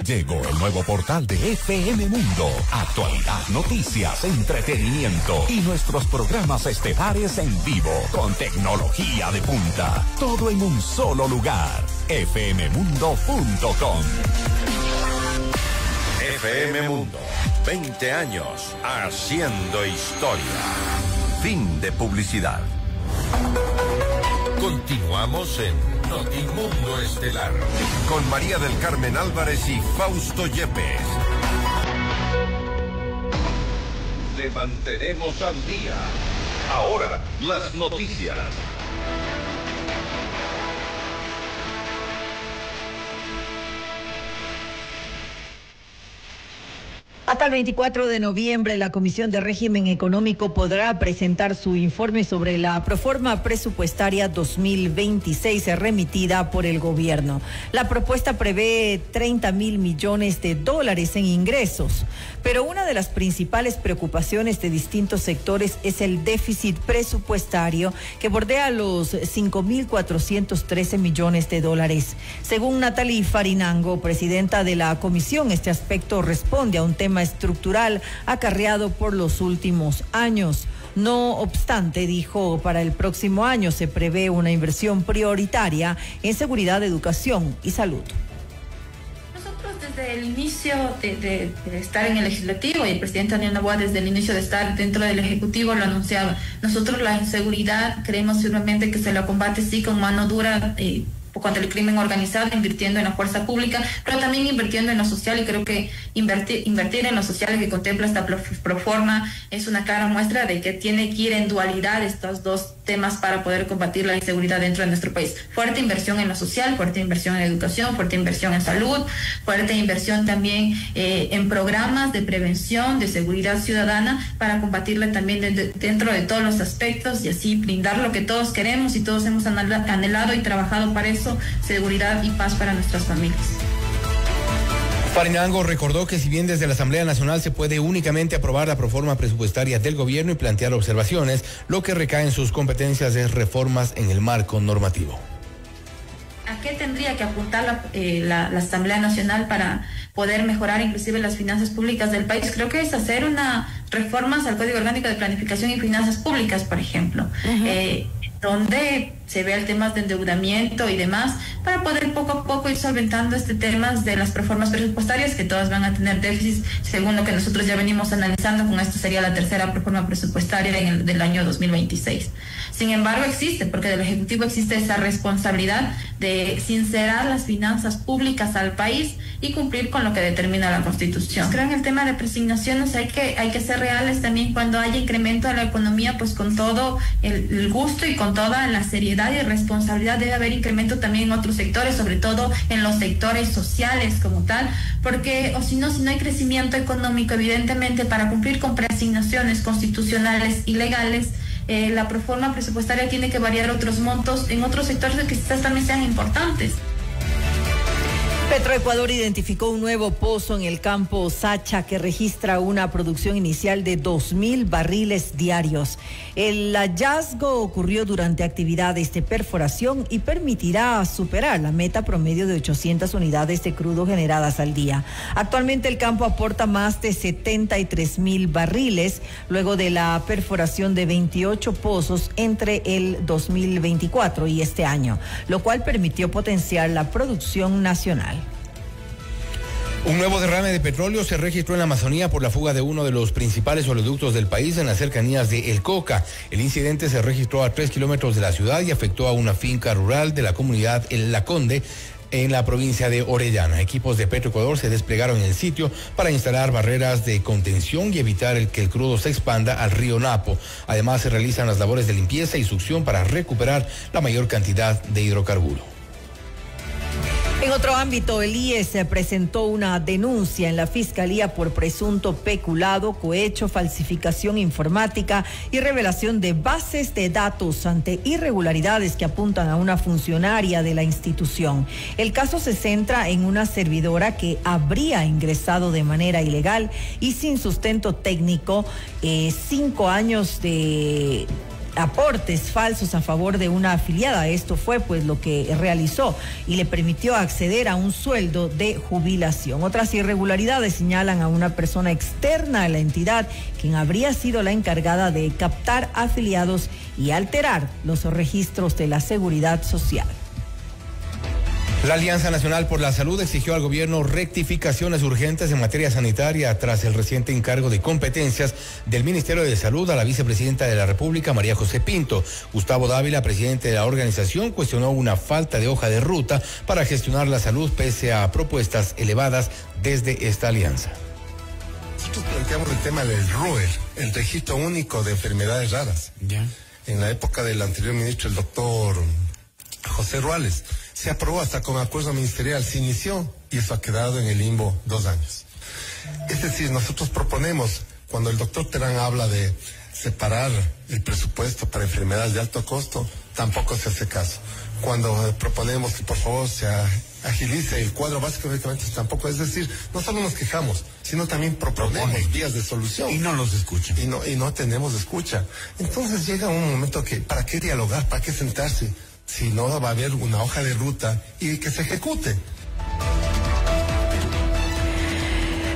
Llegó el nuevo portal de FM Mundo. Actualidad, noticias, entretenimiento y nuestros programas estelares en vivo con tecnología de punta. Todo en un solo lugar. fmmundo.com. FM Mundo, 20 años haciendo historia. Fin de publicidad. Continuamos en Notimundo Estelar. Con María del Carmen Álvarez y Fausto Yepes. Te mantenemos al día. Ahora, las noticias. Hasta el 24 de noviembre, la Comisión de Régimen Económico podrá presentar su informe sobre la proforma presupuestaria 2026 remitida por el gobierno. La propuesta prevé 30.000 millones de dólares en ingresos, pero una de las principales preocupaciones de distintos sectores es el déficit presupuestario que bordea los 5.413 millones de dólares. Según Natalie Farinango, presidenta de la comisión, este aspecto responde a un tema estructural acarreado por los últimos años. No obstante, dijo, para el próximo año se prevé una inversión prioritaria en seguridad, educación y salud. Nosotros desde el inicio de estar en el legislativo, y el presidente Daniel Noboa desde el inicio de estar dentro del ejecutivo lo anunciaba, nosotros la inseguridad creemos firmemente que se la combate sí con mano dura, contra el crimen organizado, invirtiendo en la fuerza pública, pero también invirtiendo en lo social, y creo que invertir en lo social que contempla esta proforma es una clara muestra de que tiene que ir en dualidad estos dos temas para poder combatir la inseguridad dentro de nuestro país. Fuerte inversión en lo social, fuerte inversión en educación, fuerte inversión en salud, fuerte inversión también en programas de prevención, de seguridad ciudadana, para combatirla también dentro de todos los aspectos y así brindar lo que todos queremos y todos hemos anhelado y trabajado para eso: seguridad y paz para nuestras familias. Farinango recordó que si bien desde la Asamblea Nacional se puede únicamente aprobar la proforma presupuestaria del gobierno y plantear observaciones, lo que recae en sus competencias es reformas en el marco normativo. ¿A qué tendría que apuntar la Asamblea Nacional para poder mejorar inclusive las finanzas públicas del país? Creo que es hacer reformas al Código Orgánico de Planificación y Finanzas Públicas, por ejemplo, donde se vea el tema de endeudamiento y demás, para poder poco a poco ir solventando temas de las proformas presupuestarias, que todas van a tener déficits, según lo que nosotros ya venimos analizando. Con esto sería la tercera proforma presupuestaria del año 2026. Sin embargo, porque del Ejecutivo existe esa responsabilidad de sincerar las finanzas públicas al país y cumplir con lo que determina la Constitución. Creo en el tema de presignaciones hay que ser reales también cuando haya incremento de la economía, pues con todo el gusto y con toda la seriedad y responsabilidad debe haber incremento también en otros sectores, sobre todo en los sectores sociales como tal, porque si no hay crecimiento económico, evidentemente para cumplir con preasignaciones constitucionales y legales, la proforma presupuestaria tiene que variar otros montos en otros sectores que quizás también sean importantes. Petroecuador identificó un nuevo pozo en el campo Sacha que registra una producción inicial de 2.000 barriles diarios. El hallazgo ocurrió durante actividades de perforación y permitirá superar la meta promedio de 800 unidades de crudo generadas al día. Actualmente el campo aporta más de 73.000 barriles luego de la perforación de 28 pozos entre el 2024 y este año, lo cual permitió potenciar la producción nacional. Un nuevo derrame de petróleo se registró en la Amazonía por la fuga de uno de los principales oleoductos del país en las cercanías de El Coca. El incidente se registró a 3 kilómetros de la ciudad y afectó a una finca rural de la comunidad El Laconde, en la provincia de Orellana. Equipos de Petroecuador se desplegaron en el sitio para instalar barreras de contención y evitar que el crudo se expanda al río Napo. Además, se realizan las labores de limpieza y succión para recuperar la mayor cantidad de hidrocarburo. En otro ámbito, el IES presentó una denuncia en la Fiscalía por presunto peculado, cohecho, falsificación informática y revelación de bases de datos ante irregularidades que apuntan a una funcionaria de la institución. El caso se centra en una servidora que habría ingresado de manera ilegal y sin sustento técnico 5 años de aportes falsos a favor de una afiliada. Esto fue pues lo que realizó y le permitió acceder a un sueldo de jubilación. Otras irregularidades señalan a una persona externa a la entidad, quien habría sido la encargada de captar afiliados y alterar los registros de la seguridad social. La Alianza Nacional por la Salud exigió al gobierno rectificaciones urgentes en materia sanitaria tras el reciente encargo de competencias del Ministerio de Salud a la vicepresidenta de la República, María José Pinto. Gustavo Dávila, presidente de la organización, cuestionó una falta de hoja de ruta para gestionar la salud pese a propuestas elevadas desde esta alianza. Nosotros planteamos el tema del RUER, el Registro Único de Enfermedades Raras. Ya. En la época del anterior ministro, el doctor José Ruales, se aprobó hasta con acuerdo ministerial, se inició y eso ha quedado en el limbo 2 años. Es decir, nosotros proponemos, cuando el doctor Terán habla de separar el presupuesto para enfermedades de alto costo, tampoco se hace caso. Cuando proponemos que por favor se agilice el cuadro básico de medicamentos, tampoco. Es decir, no solo nos quejamos, sino también proponemos vías de solución. Y no los escuchan. Y no tenemos escucha. Entonces llega un momento que, ¿para qué dialogar? ¿Para qué sentarse? Si no va a haber una hoja de ruta y que se ejecute.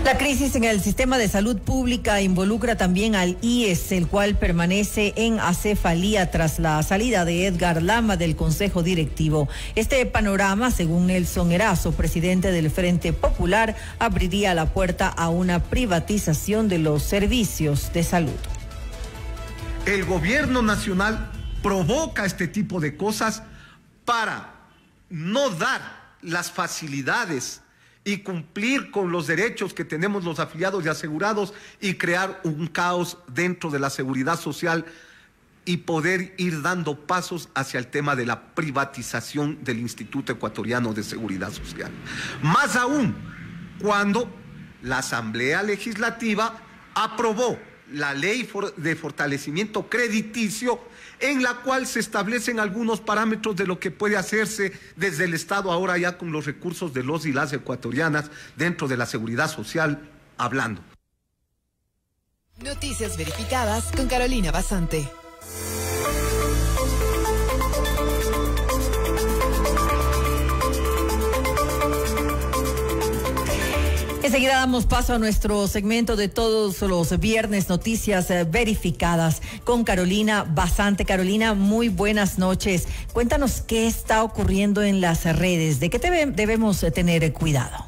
La crisis en el sistema de salud pública involucra también al IES, el cual permanece en acefalía tras la salida de Edgar Lama del Consejo Directivo. Este panorama, según Nelson Erazo, presidente del Frente Popular, abriría la puerta a una privatización de los servicios de salud. El gobierno nacional provoca este tipo de cosas para no dar las facilidades y cumplir con los derechos que tenemos los afiliados y asegurados y crear un caos dentro de la seguridad social y poder ir dando pasos hacia el tema de la privatización del Instituto Ecuatoriano de Seguridad Social. Más aún, cuando la Asamblea Legislativa aprobó la ley de fortalecimiento crediticio, en la cual se establecen algunos parámetros de lo que puede hacerse desde el Estado ahora ya con los recursos de los y las ecuatorianas dentro de la seguridad social hablando. Noticias verificadas con Carolina Basante. Enseguida damos paso a nuestro segmento de todos los viernes, noticias verificadas con Carolina Basante. Carolina, muy buenas noches. Cuéntanos qué está ocurriendo en las redes, de qué debemos tener cuidado.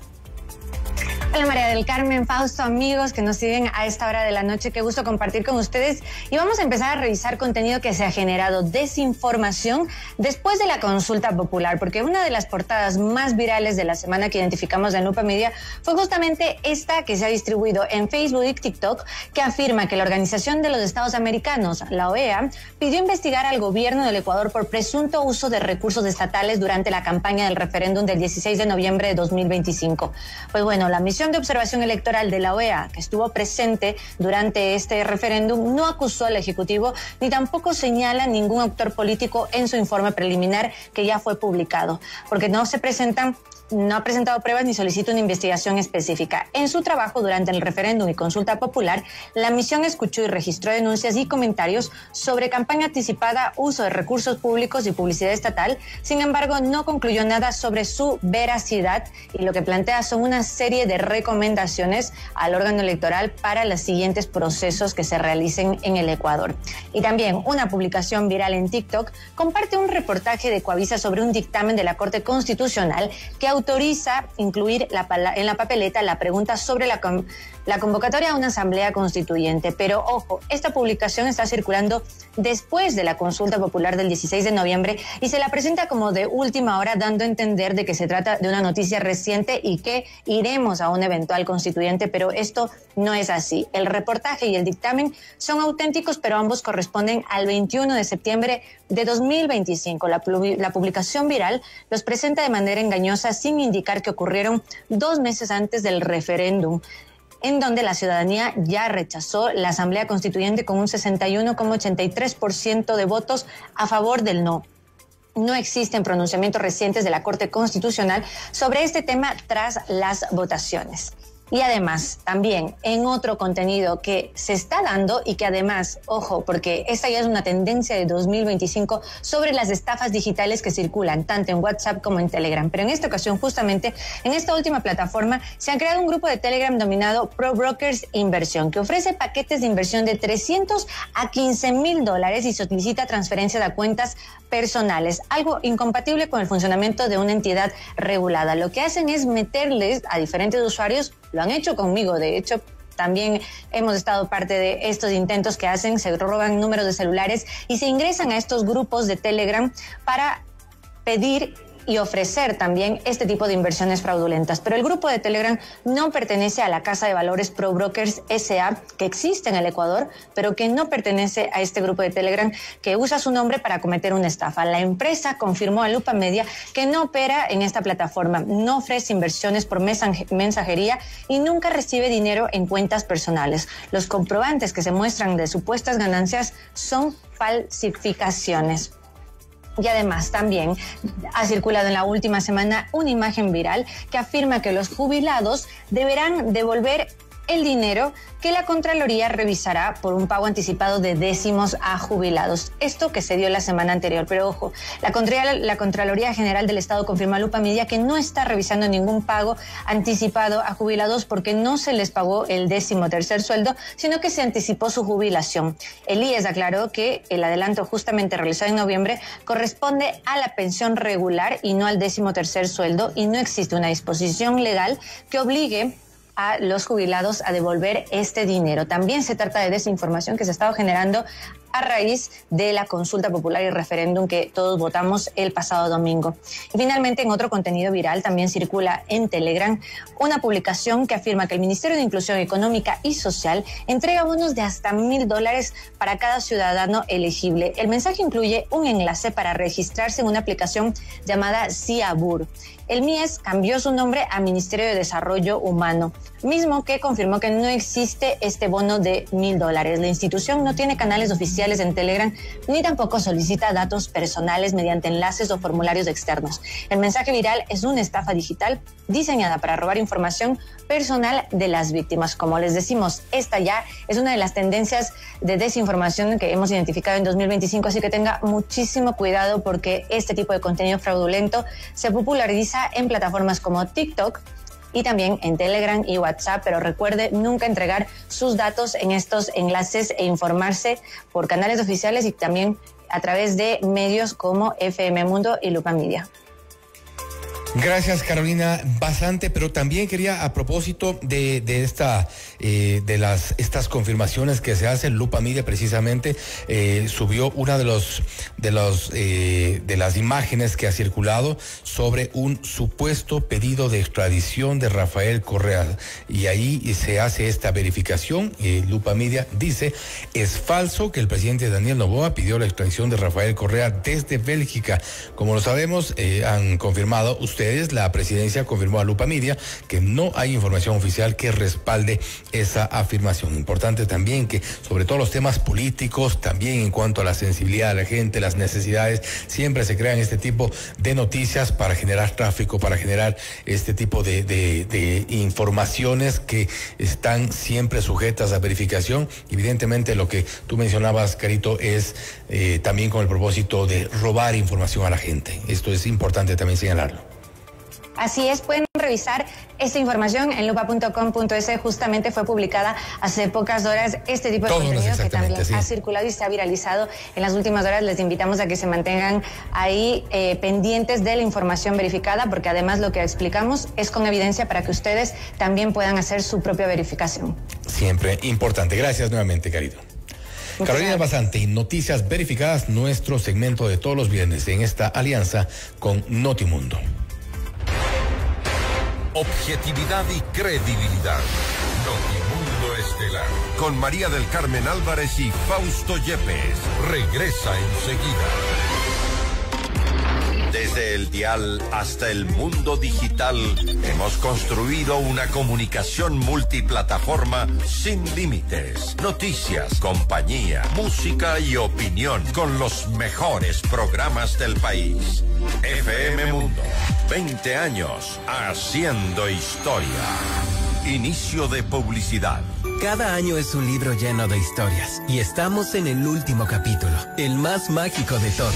Hola María del Carmen, Fausto, amigos que nos siguen a esta hora de la noche, qué gusto compartir con ustedes y vamos a empezar a revisar contenido que se ha generado desinformación después de la consulta popular, porque una de las portadas más virales de la semana que identificamos en Lupa Media fue justamente esta que se ha distribuido en Facebook y TikTok, que afirma que la Organización de los Estados Americanos, la OEA, pidió investigar al gobierno del Ecuador por presunto uso de recursos estatales durante la campaña del referéndum del 16 de noviembre de 2025. Pues bueno, la misión de observación electoral de la OEA, que estuvo presente durante este referéndum, no acusó al Ejecutivo ni tampoco señala ningún actor político en su informe preliminar que ya fue publicado, porque no ha presentado pruebas ni solicita una investigación específica. En su trabajo durante el referéndum y consulta popular, la misión escuchó y registró denuncias y comentarios sobre campaña anticipada, uso de recursos públicos y publicidad estatal. Sin embargo, no concluyó nada sobre su veracidad y lo que plantea son una serie de recomendaciones al órgano electoral para los siguientes procesos que se realicen en el Ecuador. Y también una publicación viral en TikTok comparte un reportaje de Coavisa sobre un dictamen de la Corte Constitucional que autoriza incluir en la papeleta la pregunta sobre la convocatoria a una asamblea constituyente. Pero ojo, esta publicación está circulando después de la consulta popular del 16 de noviembre y se la presenta como de última hora, dando a entender de que se trata de una noticia reciente y que iremos a un eventual constituyente, pero esto no es así. El reportaje y el dictamen son auténticos, pero ambos corresponden al 21 de septiembre de 2025. La publicación viral los presenta de manera engañosa sin indicar que ocurrieron 2 meses antes del referéndum, en donde la ciudadanía ya rechazó la Asamblea Constituyente con un 61,83% de votos a favor del no. No existen pronunciamientos recientes de la Corte Constitucional sobre este tema tras las votaciones. Y además, también en otro contenido que se está dando y que además, ojo, porque esta ya es una tendencia de 2025 sobre las estafas digitales que circulan tanto en WhatsApp como en Telegram. Pero en esta ocasión, justamente en esta última plataforma, se ha creado un grupo de Telegram denominado Pro Brokers Inversión, que ofrece paquetes de inversión de $300 a $15,000 y solicita transferencia de cuentas personales, algo incompatible con el funcionamiento de una entidad regulada. Lo que hacen es meterles a diferentes usuarios. Lo han hecho conmigo, de hecho, también hemos estado parte de estos intentos que hacen, se roban números de celulares y se ingresan a estos grupos de Telegram para pedir y ofrecer también este tipo de inversiones fraudulentas. Pero el grupo de Telegram no pertenece a la Casa de Valores Pro Brokers S.A., que existe en el Ecuador, pero que no pertenece a este grupo de Telegram que usa su nombre para cometer una estafa. La empresa confirmó a Lupa Media que no opera en esta plataforma, no ofrece inversiones por mensajería y nunca recibe dinero en cuentas personales. Los comprobantes que se muestran de supuestas ganancias son falsificaciones. Y además también ha circulado en la última semana una imagen viral que afirma que los jubilados deberán devolver el dinero que la Contraloría revisará por un pago anticipado de décimos a jubilados. Esto que se dio la semana anterior. Pero ojo, la Contraloría General del Estado confirmó a Lupa Media que no está revisando ningún pago anticipado a jubilados porque no se les pagó el 13º sueldo, sino que se anticipó su jubilación. El IES aclaró que el adelanto justamente realizado en noviembre corresponde a la pensión regular y no al 13º sueldo, y no existe una disposición legal que obligue a los jubilados a devolver este dinero. También se trata de desinformación que se ha estado generando a raíz de la consulta popular y referéndum que todos votamos el pasado domingo. Y finalmente, en otro contenido viral, también circula en Telegram una publicación que afirma que el Ministerio de Inclusión Económica y Social entrega bonos de hasta $1,000 para cada ciudadano elegible. El mensaje incluye un enlace para registrarse en una aplicación llamada Ciabur. El MIES cambió su nombre a Ministerio de Desarrollo Humano, mismo que confirmó que no existe este bono de $1,000. La institución no tiene canales oficiales en Telegram ni tampoco solicita datos personales mediante enlaces o formularios externos. El mensaje viral es una estafa digital diseñada para robar información personal de las víctimas. Como les decimos, esta ya es una de las tendencias de desinformación que hemos identificado en 2025, así que tenga muchísimo cuidado porque este tipo de contenido fraudulento se populariza en plataformas como TikTok y también en Telegram y WhatsApp, pero recuerde nunca entregar sus datos en estos enlaces e informarse por canales oficiales y también a través de medios como FM Mundo y Lupa Media. Gracias, Carolina Basante, pero también quería, a propósito de estas confirmaciones que se hacen, Lupa Media precisamente subió una de las imágenes que ha circulado sobre un supuesto pedido de extradición de Rafael Correa, y ahí se hace esta verificación. Lupa Media dice: es falso que el presidente Daniel Noboa pidió la extradición de Rafael Correa desde Bélgica. Como lo sabemos, han confirmado ustedes, la presidencia confirmó a Lupa Media que no hay información oficial que respalde esa afirmación. Importante también que, sobre todo los temas políticos, también en cuanto a la sensibilidad de la gente, las necesidades, siempre se crean este tipo de noticias para generar tráfico, para generar este tipo de informaciones que están siempre sujetas a verificación. Evidentemente, lo que tú mencionabas, Carito, es también con el propósito de robar información a la gente. Esto es importante también señalarlo. Así es, pueden revisar esta información en lupa.com.es. Justamente fue publicada hace pocas horas este tipo de contenido que también ha circulado y se ha viralizado en las últimas horas. Les invitamos a que se mantengan ahí pendientes de la información verificada, porque además lo que explicamos es con evidencia para que ustedes también puedan hacer su propia verificación. Siempre importante. Gracias nuevamente, Carito. Carolina Basante, Noticias Verificadas, nuestro segmento de todos los viernes en esta alianza con Notimundo. Objetividad y credibilidad. Notimundo Estelar. Con María del Carmen Álvarez y Fausto Yepes. Regresa enseguida. Desde el dial hasta el mundo digital, hemos construido una comunicación multiplataforma sin límites. Noticias, compañía, música y opinión con los mejores programas del país. FM Mundo, 20 años haciendo historia. Inicio de publicidad. Cada año es un libro lleno de historias y estamos en el último capítulo, el más mágico de todos.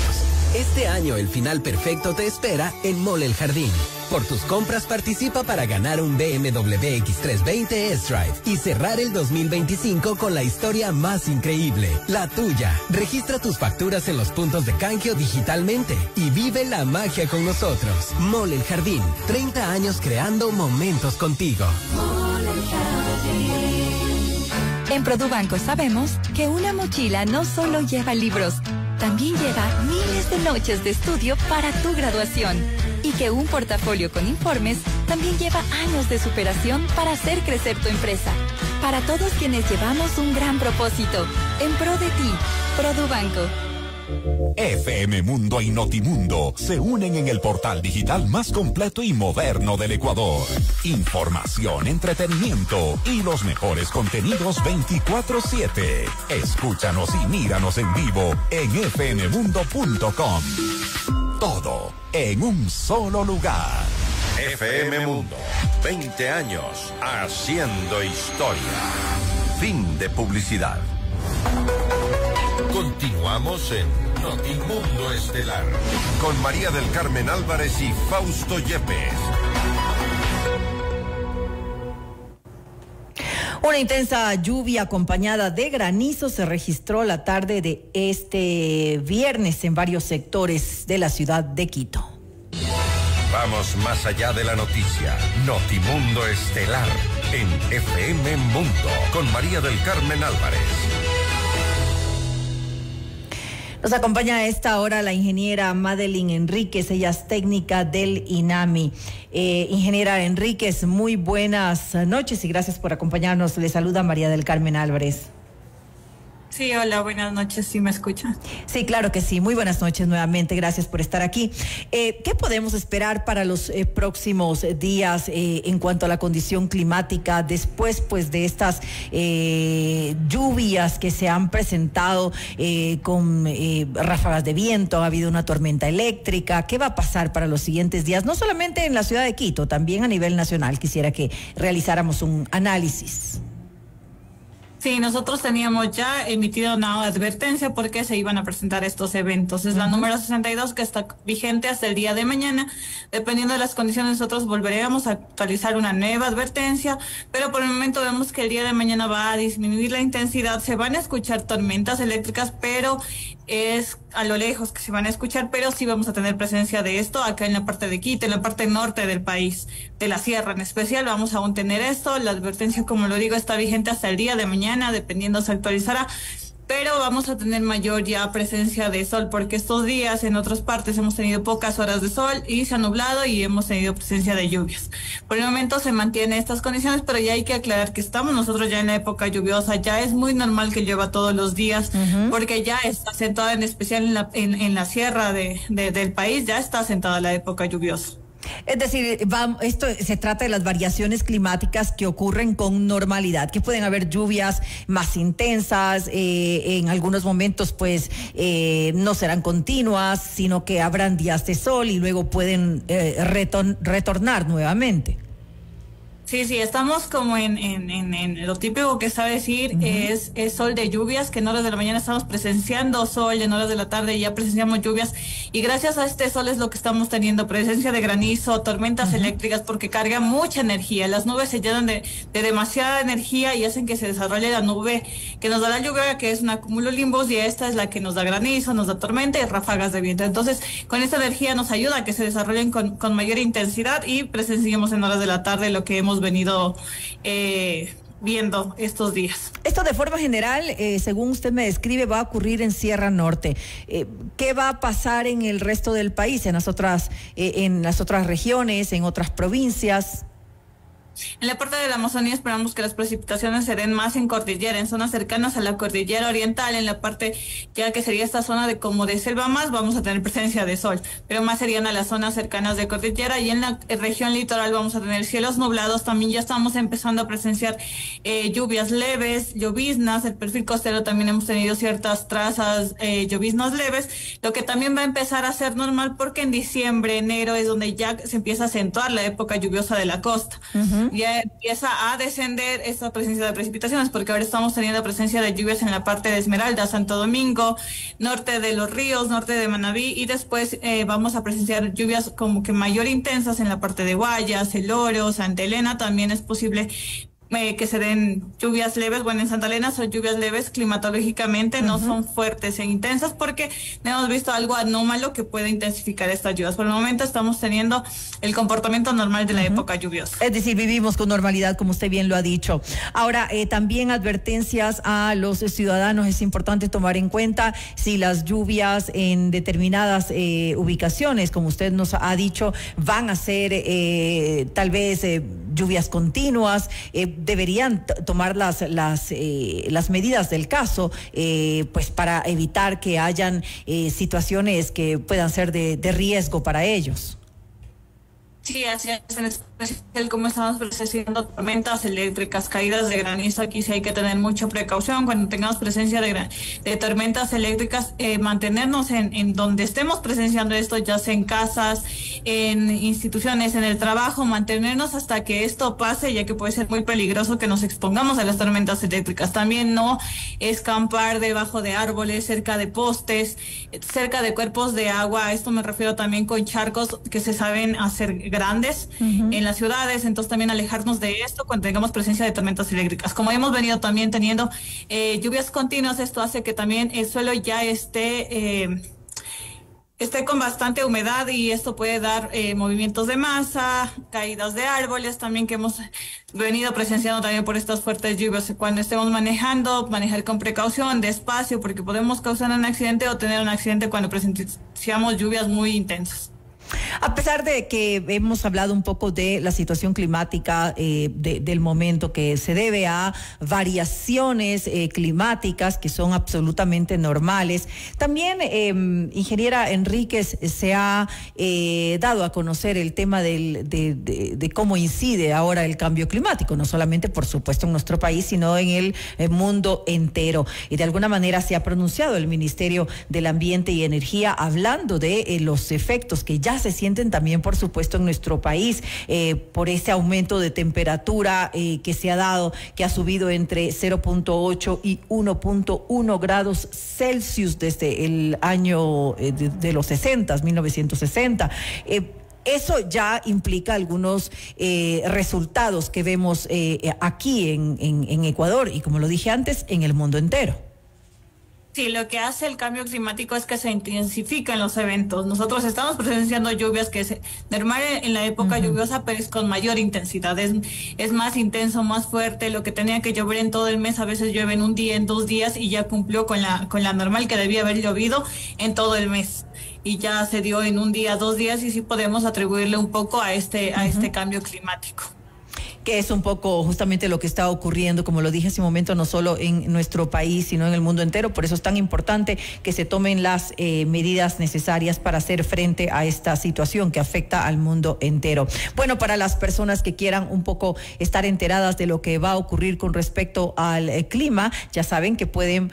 Este año el final perfecto te espera en Mall El Jardín. Por tus compras participa para ganar un BMW X320 S-Drive y cerrar el 2025 con la historia más increíble, la tuya. Registra tus facturas en los puntos de canjeo digitalmente y vive la magia con nosotros. Mall El Jardín, 30 años creando momentos contigo. Mall El Jardín. En Produbanco sabemos que una mochila no solo lleva libros, también lleva miles de noches de estudio para tu graduación. Y que un portafolio con informes también lleva años de superación para hacer crecer tu empresa. Para todos quienes llevamos un gran propósito, en pro de ti, Produbanco. FM Mundo y Notimundo se unen en el portal digital más completo y moderno del Ecuador. Información, entretenimiento y los mejores contenidos 24/7. Escúchanos y míranos en vivo en fmmundo.com. Todo en un solo lugar. FM Mundo, 20 años haciendo historia. Fin de publicidad. Continuamos en Notimundo Estelar con María del Carmen Álvarez y Fausto Yepes. Una intensa lluvia acompañada de granizo se registró la tarde de este viernes en varios sectores de la ciudad de Quito. Vamos más allá de la noticia. Notimundo Estelar en FM Mundo con María del Carmen Álvarez. Nos acompaña a esta hora la ingeniera Madeline Enríquez, ella es técnica del INAMI. Ingeniera Enríquez, muy buenas noches y gracias por acompañarnos. Le saluda María del Carmen Álvarez. Sí, hola, buenas noches, ¿sí me escuchan? Sí, claro que sí, muy buenas noches nuevamente, gracias por estar aquí. ¿Qué podemos esperar para los próximos días en cuanto a la condición climática después pues de estas lluvias que se han presentado con ráfagas de viento? Ha habido una tormenta eléctrica. ¿Qué va a pasar para los siguientes días? No solamente en la ciudad de Quito, también a nivel nacional. Quisiera que realizáramos un análisis. Sí, nosotros teníamos ya emitido una advertencia porque se iban a presentar estos eventos. Es la número 62 que está vigente hasta el día de mañana. Dependiendo de las condiciones, nosotros volveremos a actualizar una nueva advertencia, pero por el momento vemos que el día de mañana va a disminuir la intensidad. Se van a escuchar tormentas eléctricas, pero es a lo lejos que se van a escuchar, pero sí vamos a tener presencia de esto acá en la parte de Quito, en la parte norte del país, de la sierra en especial. Vamos a aún tener esto. La advertencia, como lo digo, está vigente hasta el día de mañana, dependiendo se actualizará, pero vamos a tener mayor ya presencia de sol, porque estos días en otras partes hemos tenido pocas horas de sol y se ha nublado y hemos tenido presencia de lluvias. Por el momento se mantienen estas condiciones, pero ya hay que aclarar que estamos nosotros ya en la época lluviosa. Ya es muy normal que llueva todos los días, porque ya está asentada, en especial en la sierra del país, ya está asentada la época lluviosa. Es decir, esto se trata de las variaciones climáticas que ocurren con normalidad, que pueden haber lluvias más intensas, en algunos momentos pues no serán continuas, sino que habrán días de sol y luego pueden retornar nuevamente. Sí, estamos como en lo típico que sabe decir, es sol de lluvias, que en horas de la mañana estamos presenciando sol, en horas de la tarde ya presenciamos lluvias, y gracias a este sol es lo que estamos teniendo, presencia de granizo, tormentas eléctricas, porque carga mucha energía. Las nubes se llenan de demasiada energía y hacen que se desarrolle la nube que nos da la lluvia, que es una cumulonimbus, y esta es la que nos da granizo, nos da tormenta y ráfagas de viento. Entonces, con esta energía nos ayuda a que se desarrollen con mayor intensidad y presenciemos en horas de la tarde lo que hemos venido viendo estos días. Esto de forma general, según usted me describe, va a ocurrir en Sierra Norte. ¿Qué va a pasar en el resto del país, en las otras regiones, en otras provincias? En la parte de la Amazonía esperamos que las precipitaciones se den más en cordillera, en zonas cercanas a la cordillera oriental. En la parte ya que sería esta zona de como de selva más, vamos a tener presencia de sol, pero más serían a las zonas cercanas de cordillera, y en la región litoral vamos a tener cielos nublados. También ya estamos empezando a presenciar lluvias leves, lloviznas. El perfil costero también hemos tenido ciertas trazas, lloviznas leves, lo que también va a empezar a ser normal porque en diciembre, enero es donde ya se empieza a acentuar la época lluviosa de la costa. ya empieza a descender esta presencia de precipitaciones, porque ahora estamos teniendo presencia de lluvias en la parte de Esmeralda, Santo Domingo, norte de Los Ríos, norte de Manabí, y después vamos a presenciar lluvias como que mayor intensas en la parte de Guayas, El Oro, Santa Elena. También es posible que se den lluvias leves. Bueno, en Santa Elena son lluvias leves climatológicamente, no son fuertes e intensas, porque no hemos visto algo anómalo que pueda intensificar estas lluvias. Por el momento estamos teniendo el comportamiento normal de la época lluviosa. Es decir, vivimos con normalidad, como usted bien lo ha dicho. Ahora, también advertencias a los ciudadanos. Es importante tomar en cuenta si las lluvias en determinadas ubicaciones, como usted nos ha dicho, van a ser tal vez lluvias continuas. Deberían tomar las medidas del caso, pues para evitar que hayan situaciones que puedan ser de riesgo para ellos. Sí, así es, en especial como estamos presenciando tormentas eléctricas, caídas de granizo. Aquí sí hay que tener mucha precaución cuando tengamos presencia de tormentas eléctricas, mantenernos en donde estemos presenciando esto, ya sea en casas, en instituciones, en el trabajo, mantenernos hasta que esto pase, ya que puede ser muy peligroso que nos expongamos a las tormentas eléctricas. También no escampar debajo de árboles, cerca de postes, cerca de cuerpos de agua. A esto me refiero también con charcos que se saben hacer grandes en las ciudades. Entonces también alejarnos de esto cuando tengamos presencia de tormentas eléctricas. Como hemos venido también teniendo lluvias continuas, esto hace que también el suelo ya esté con bastante humedad, y esto puede dar movimientos de masa, caídas de árboles también, que hemos venido presenciando también por estas fuertes lluvias. Cuando estemos manejando, manejar con precaución, despacio, porque podemos causar un accidente o tener un accidente cuando presenciamos lluvias muy intensas. A pesar de que hemos hablado un poco de la situación climática del momento, que se debe a variaciones climáticas que son absolutamente normales, también, ingeniera Enríquez, se ha dado a conocer el tema de cómo incide ahora el cambio climático, no solamente, por supuesto, en nuestro país, sino en el mundo entero. Y de alguna manera se ha pronunciado el Ministerio del Ambiente y Energía hablando de los efectos que ya se sienten también, por supuesto, en nuestro país, por ese aumento de temperatura que se ha dado, que ha subido entre 0.8 y 1.1 grados Celsius desde el año de los 1960. Eso ya implica algunos resultados que vemos aquí en Ecuador y, como lo dije antes, en el mundo entero. Sí, lo que hace el cambio climático es que se intensifican los eventos. Nosotros estamos presenciando lluvias que es normal en la época lluviosa, pero es con mayor intensidad. Es más intenso, más fuerte. Lo que tenía que llover en todo el mes, a veces llueve en un día, en 2 días, y ya cumplió con la normal que debía haber llovido en todo el mes. Y ya se dio en un día, 2 días, y sí podemos atribuirle un poco a este cambio climático. Que es un poco justamente lo que está ocurriendo, como lo dije hace un momento, no solo en nuestro país, sino en el mundo entero. Por eso es tan importante que se tomen las medidas necesarias para hacer frente a esta situación que afecta al mundo entero. Bueno, para las personas que quieran un poco estar enteradas de lo que va a ocurrir con respecto al clima, ya saben que pueden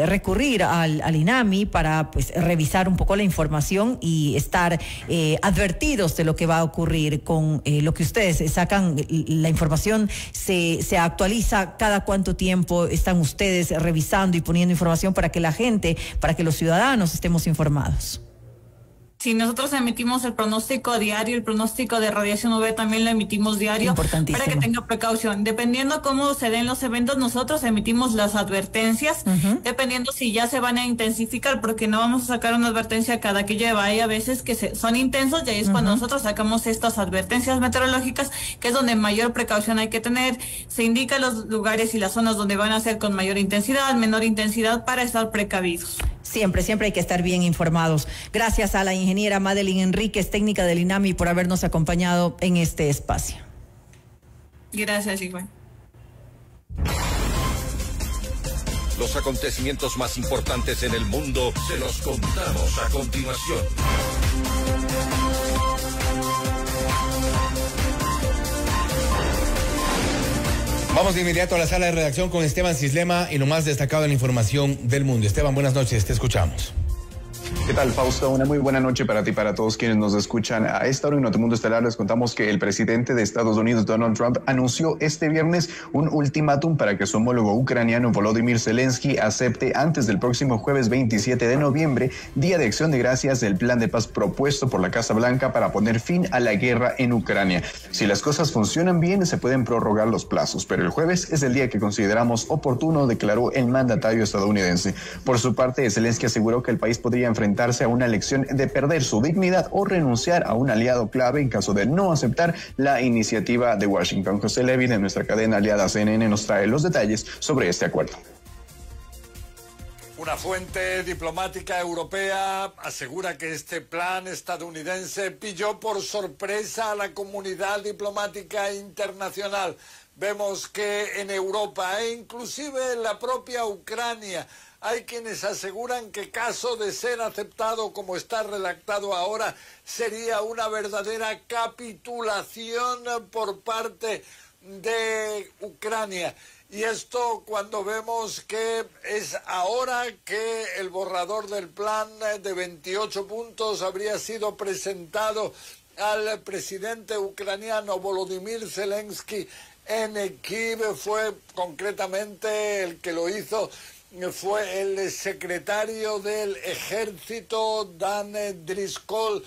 recurrir al INAMI para revisar un poco la información y estar advertidos de lo que va a ocurrir con lo que ustedes sacan. La información se actualiza cada cuánto tiempo. Están ustedes revisando y poniendo información para que la gente, para que los ciudadanos estemos informados. Sí, nosotros emitimos el pronóstico diario, el pronóstico de radiación UV también lo emitimos diario para que tenga precaución. Dependiendo cómo se den los eventos, nosotros emitimos las advertencias, dependiendo si ya se van a intensificar, porque no vamos a sacar una advertencia cada que llueva. Hay a veces que son intensos, y ahí es cuando nosotros sacamos estas advertencias meteorológicas, que es donde mayor precaución hay que tener. Se indican los lugares y las zonas donde van a ser con mayor intensidad, menor intensidad, para estar precavidos. Siempre hay que estar bien informados. Gracias a la ingeniera Madeline Enríquez, técnica del INAMI, por habernos acompañado en este espacio. Gracias, igual. Los acontecimientos más importantes en el mundo se los contamos a continuación. Vamos de inmediato a la sala de redacción con Esteban Cislema y lo más destacado de la información del mundo. Esteban, buenas noches, te escuchamos. ¿Qué tal, Fausto? Una muy buena noche para ti y para todos quienes nos escuchan. A esta hora en Notimundo Estelar les contamos que el presidente de Estados Unidos, Donald Trump, anunció este viernes un ultimátum para que su homólogo ucraniano, Volodymyr Zelensky, acepte antes del próximo jueves 27 de noviembre, Día de Acción de Gracias, el plan de paz propuesto por la Casa Blanca para poner fin a la guerra en Ucrania. Si las cosas funcionan bien, se pueden prorrogar los plazos, pero el jueves es el día que consideramos oportuno, declaró el mandatario estadounidense. Por su parte, Zelensky aseguró que el país podría enfrentarse a una elección de perder su dignidad o renunciar a un aliado clave en caso de no aceptar la iniciativa de Washington. José Levi, de nuestra cadena aliada CNN, nos trae los detalles sobre este acuerdo. Una fuente diplomática europea asegura que este plan estadounidense pilló por sorpresa a la comunidad diplomática internacional. Vemos que en Europa e inclusive en la propia Ucrania hay quienes aseguran que caso de ser aceptado como está redactado ahora, sería una verdadera capitulación por parte de Ucrania. Y esto cuando vemos que es ahora que el borrador del plan de 28 puntos habría sido presentado al presidente ucraniano Volodymyr Zelensky en Kiev. Fue concretamente el que lo hizo, fue el secretario del ejército, Dan Driscoll,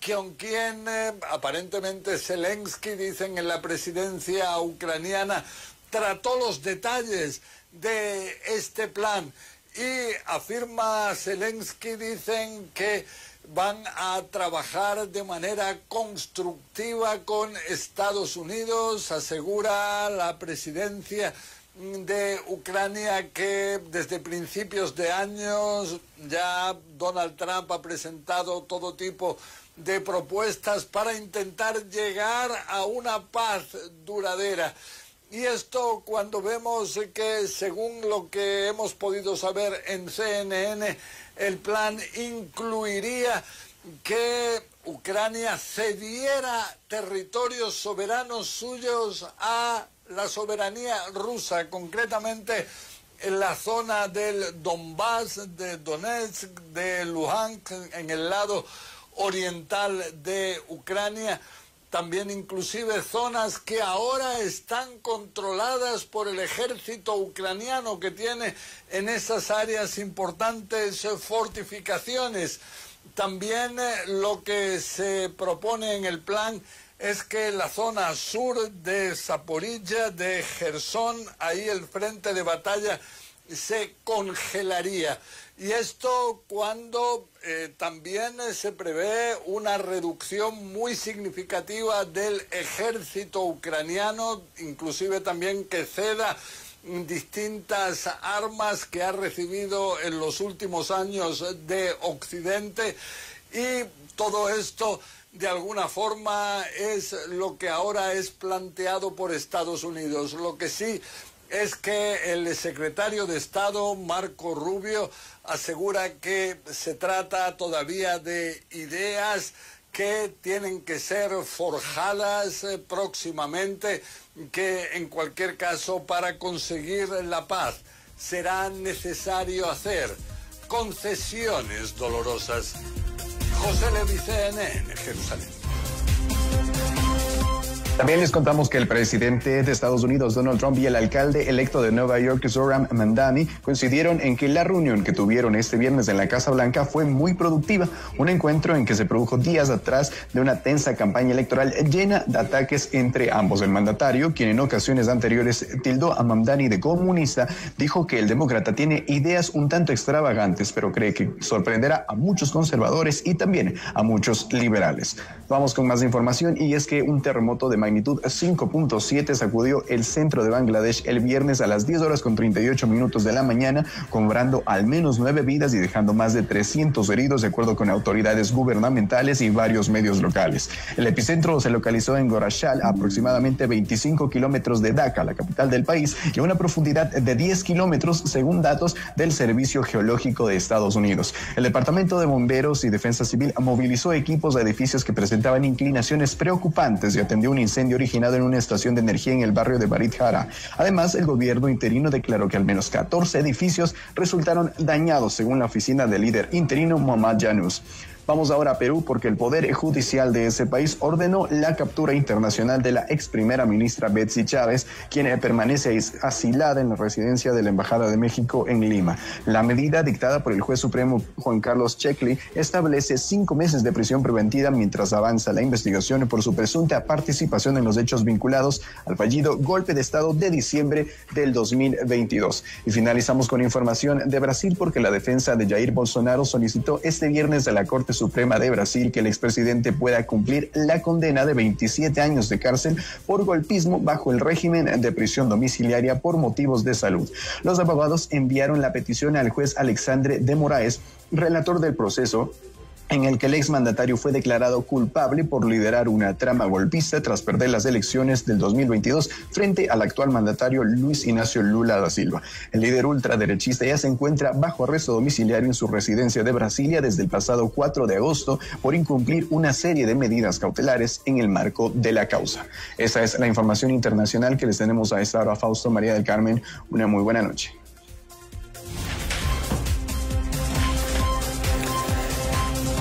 con quien aparentemente Zelensky, dicen en la presidencia ucraniana, trató los detalles de este plan. Y afirma Zelensky, dicen que van a trabajar de manera constructiva con Estados Unidos. Asegura la presidencia de Ucrania que desde principios de años ya Donald Trump ha presentado todo tipo de propuestas para intentar llegar a una paz duradera. Y esto cuando vemos que, según lo que hemos podido saber en CNN, el plan incluiría que Ucrania cediera territorios soberanos suyos a la soberanía rusa, concretamente en la zona del Donbass, de Donetsk, de Luhansk, en el lado oriental de Ucrania. También inclusive zonas que ahora están controladas por el ejército ucraniano, que tiene en esas áreas importantes fortificaciones. También lo que se propone en el plan es que la zona sur de Zaporilla, de Jersón, ahí el frente de batalla se congelaría. Y esto cuando también se prevé una reducción muy significativa del ejército ucraniano, inclusive también que ceda distintas armas que ha recibido en los últimos años de Occidente. Y todo esto de alguna forma es lo que ahora es planteado por Estados Unidos. Lo que sí es que el secretario de Estado, Marco Rubio, asegura que se trata todavía de ideas que tienen que ser forjadas próximamente, que en cualquier caso para conseguir la paz será necesario hacer concesiones dolorosas. José Levi, CNN, Jerusalén. También les contamos que el presidente de Estados Unidos, Donald Trump, y el alcalde electo de Nueva York, Zohran Mamdani, coincidieron en que la reunión que tuvieron este viernes en la Casa Blanca fue muy productiva, un encuentro en que se produjo días atrás de una tensa campaña electoral llena de ataques entre ambos. El mandatario, quien en ocasiones anteriores tildó a Mamdani de comunista, dijo que el demócrata tiene ideas un tanto extravagantes, pero cree que sorprenderá a muchos conservadores y también a muchos liberales. Vamos con más información, y es que un terremoto de magnitud 5.7 sacudió el centro de Bangladesh el viernes a las 10:38 de la mañana, cobrando al menos 9 vidas y dejando más de 300 heridos, de acuerdo con autoridades gubernamentales y varios medios locales. El epicentro se localizó en Gorashal, a aproximadamente 25 kilómetros de Dhaka, la capital del país, y a una profundidad de 10 kilómetros, según datos del Servicio Geológico de Estados Unidos. El Departamento de Bomberos y Defensa Civil movilizó equipos a edificios que presentaban inclinaciones preocupantes y atendió un incendio incendio originado en una estación de energía en el barrio de Barit Jara. Además, el gobierno interino declaró que al menos 14 edificios resultaron dañados, según la oficina del líder interino Mohamed Yunus. Vamos ahora a Perú porque el Poder Judicial de ese país ordenó la captura internacional de la ex primera ministra Betsy Chávez, quien permanece asilada en la residencia de la Embajada de México en Lima. La medida dictada por el juez supremo Juan Carlos Checli establece 5 meses de prisión preventiva mientras avanza la investigación por su presunta participación en los hechos vinculados al fallido golpe de Estado de diciembre del 2022. Y finalizamos con información de Brasil porque la defensa de Jair Bolsonaro solicitó este viernes a la Corte Suprema de Brasil que el expresidente pueda cumplir la condena de 27 años de cárcel por golpismo bajo el régimen de prisión domiciliaria por motivos de salud. Los abogados enviaron la petición al juez Alexandre de Moraes, relator del proceso, en el que el exmandatario fue declarado culpable por liderar una trama golpista tras perder las elecciones del 2022 frente al actual mandatario Luis Ignacio Lula da Silva. El líder ultraderechista ya se encuentra bajo arresto domiciliario en su residencia de Brasilia desde el pasado 4 de agosto por incumplir una serie de medidas cautelares en el marco de la causa. Esa es la información internacional que les tenemos a esta hora. Fausto, María del Carmen, una muy buena noche.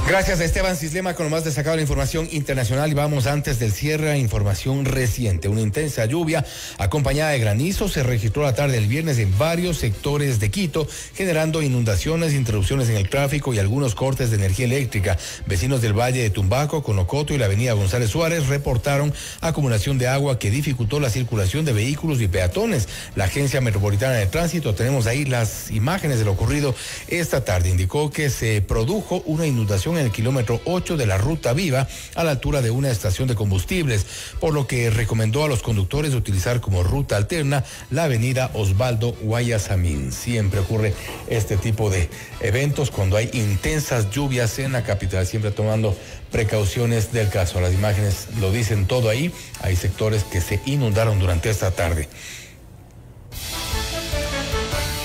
Gracias a Esteban Cislema con lo más destacado de la información internacional. Y vamos antes del cierre a información reciente. Una intensa lluvia acompañada de granizo se registró la tarde del viernes en varios sectores de Quito, generando inundaciones, interrupciones en el tráfico y algunos cortes de energía eléctrica. Vecinos del Valle de Tumbaco, Conocoto y la avenida González Suárez reportaron acumulación de agua que dificultó la circulación de vehículos y peatones. La Agencia Metropolitana de Tránsito, tenemos ahí las imágenes de lo ocurrido esta tarde, indicó que se produjo una inundación en el kilómetro 8 de la Ruta Viva a la altura de una estación de combustibles, por lo que recomendó a los conductores utilizar como ruta alterna la avenida Osvaldo Guayasamín. Siempre ocurre este tipo de eventos cuando hay intensas lluvias en la capital, siempre tomando precauciones del caso. Las imágenes lo dicen todo ahí. Hay sectores que se inundaron durante esta tarde.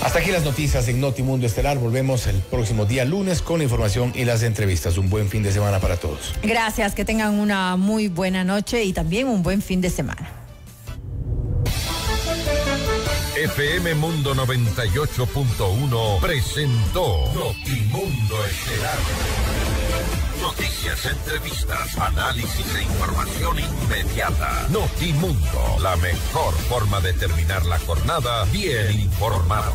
Hasta aquí las noticias en Notimundo Estelar. Volvemos el próximo día lunes con la información y las entrevistas. Un buen fin de semana para todos. Gracias, que tengan una muy buena noche y también un buen fin de semana. FM Mundo 98.1 presentó Notimundo Estelar. Noticias, entrevistas, análisis e información inmediata. Notimundo, la mejor forma de terminar la jornada bien informado.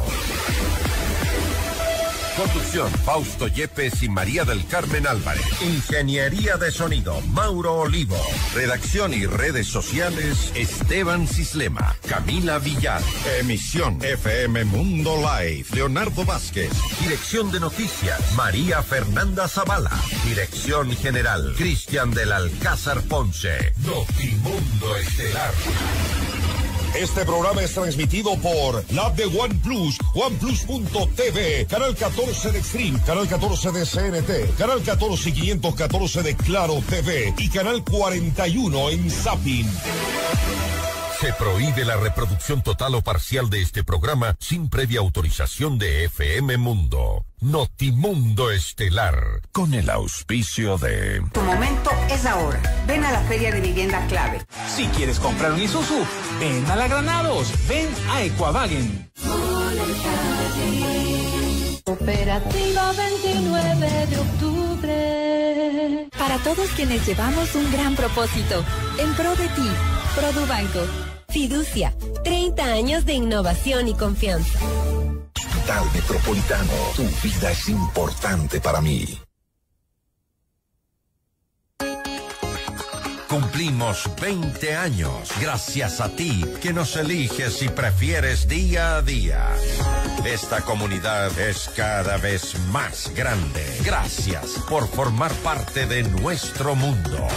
Conducción, Fausto Yepes y María del Carmen Álvarez. Ingeniería de sonido, Mauro Olivo. Redacción y redes sociales, Esteban Cislema, Camila Villar. Emisión, FM Mundo Live, Leonardo Vázquez. Dirección de noticias, María Fernanda Zavala. Dirección general, Cristian del Alcázar Ponce. Notimundo Estelar. Este programa es transmitido por la app de OnePlus, OnePlus.tv, Canal 14 de Extreme, Canal 14 de CNT, Canal 14 y 514 de Claro TV y Canal 41 en Zapping. Se prohíbe la reproducción total o parcial de este programa sin previa autorización de FM Mundo. Notimundo Estelar, con el auspicio de... Tu momento es ahora. Ven a la Feria de Vivienda Clave. Si quieres comprar un Isuzu, ven a la Granados, ven a Equavagen. Cooperativa 29 de octubre. Para todos quienes llevamos un gran propósito, en pro de ti, Produbanco. Fiducia, 30 años de innovación y confianza. Hospital Metropolitano, tu vida es importante para mí. Cumplimos 20 años gracias a ti que nos eliges y prefieres día a día. Esta comunidad es cada vez más grande. Gracias por formar parte de nuestro mundo.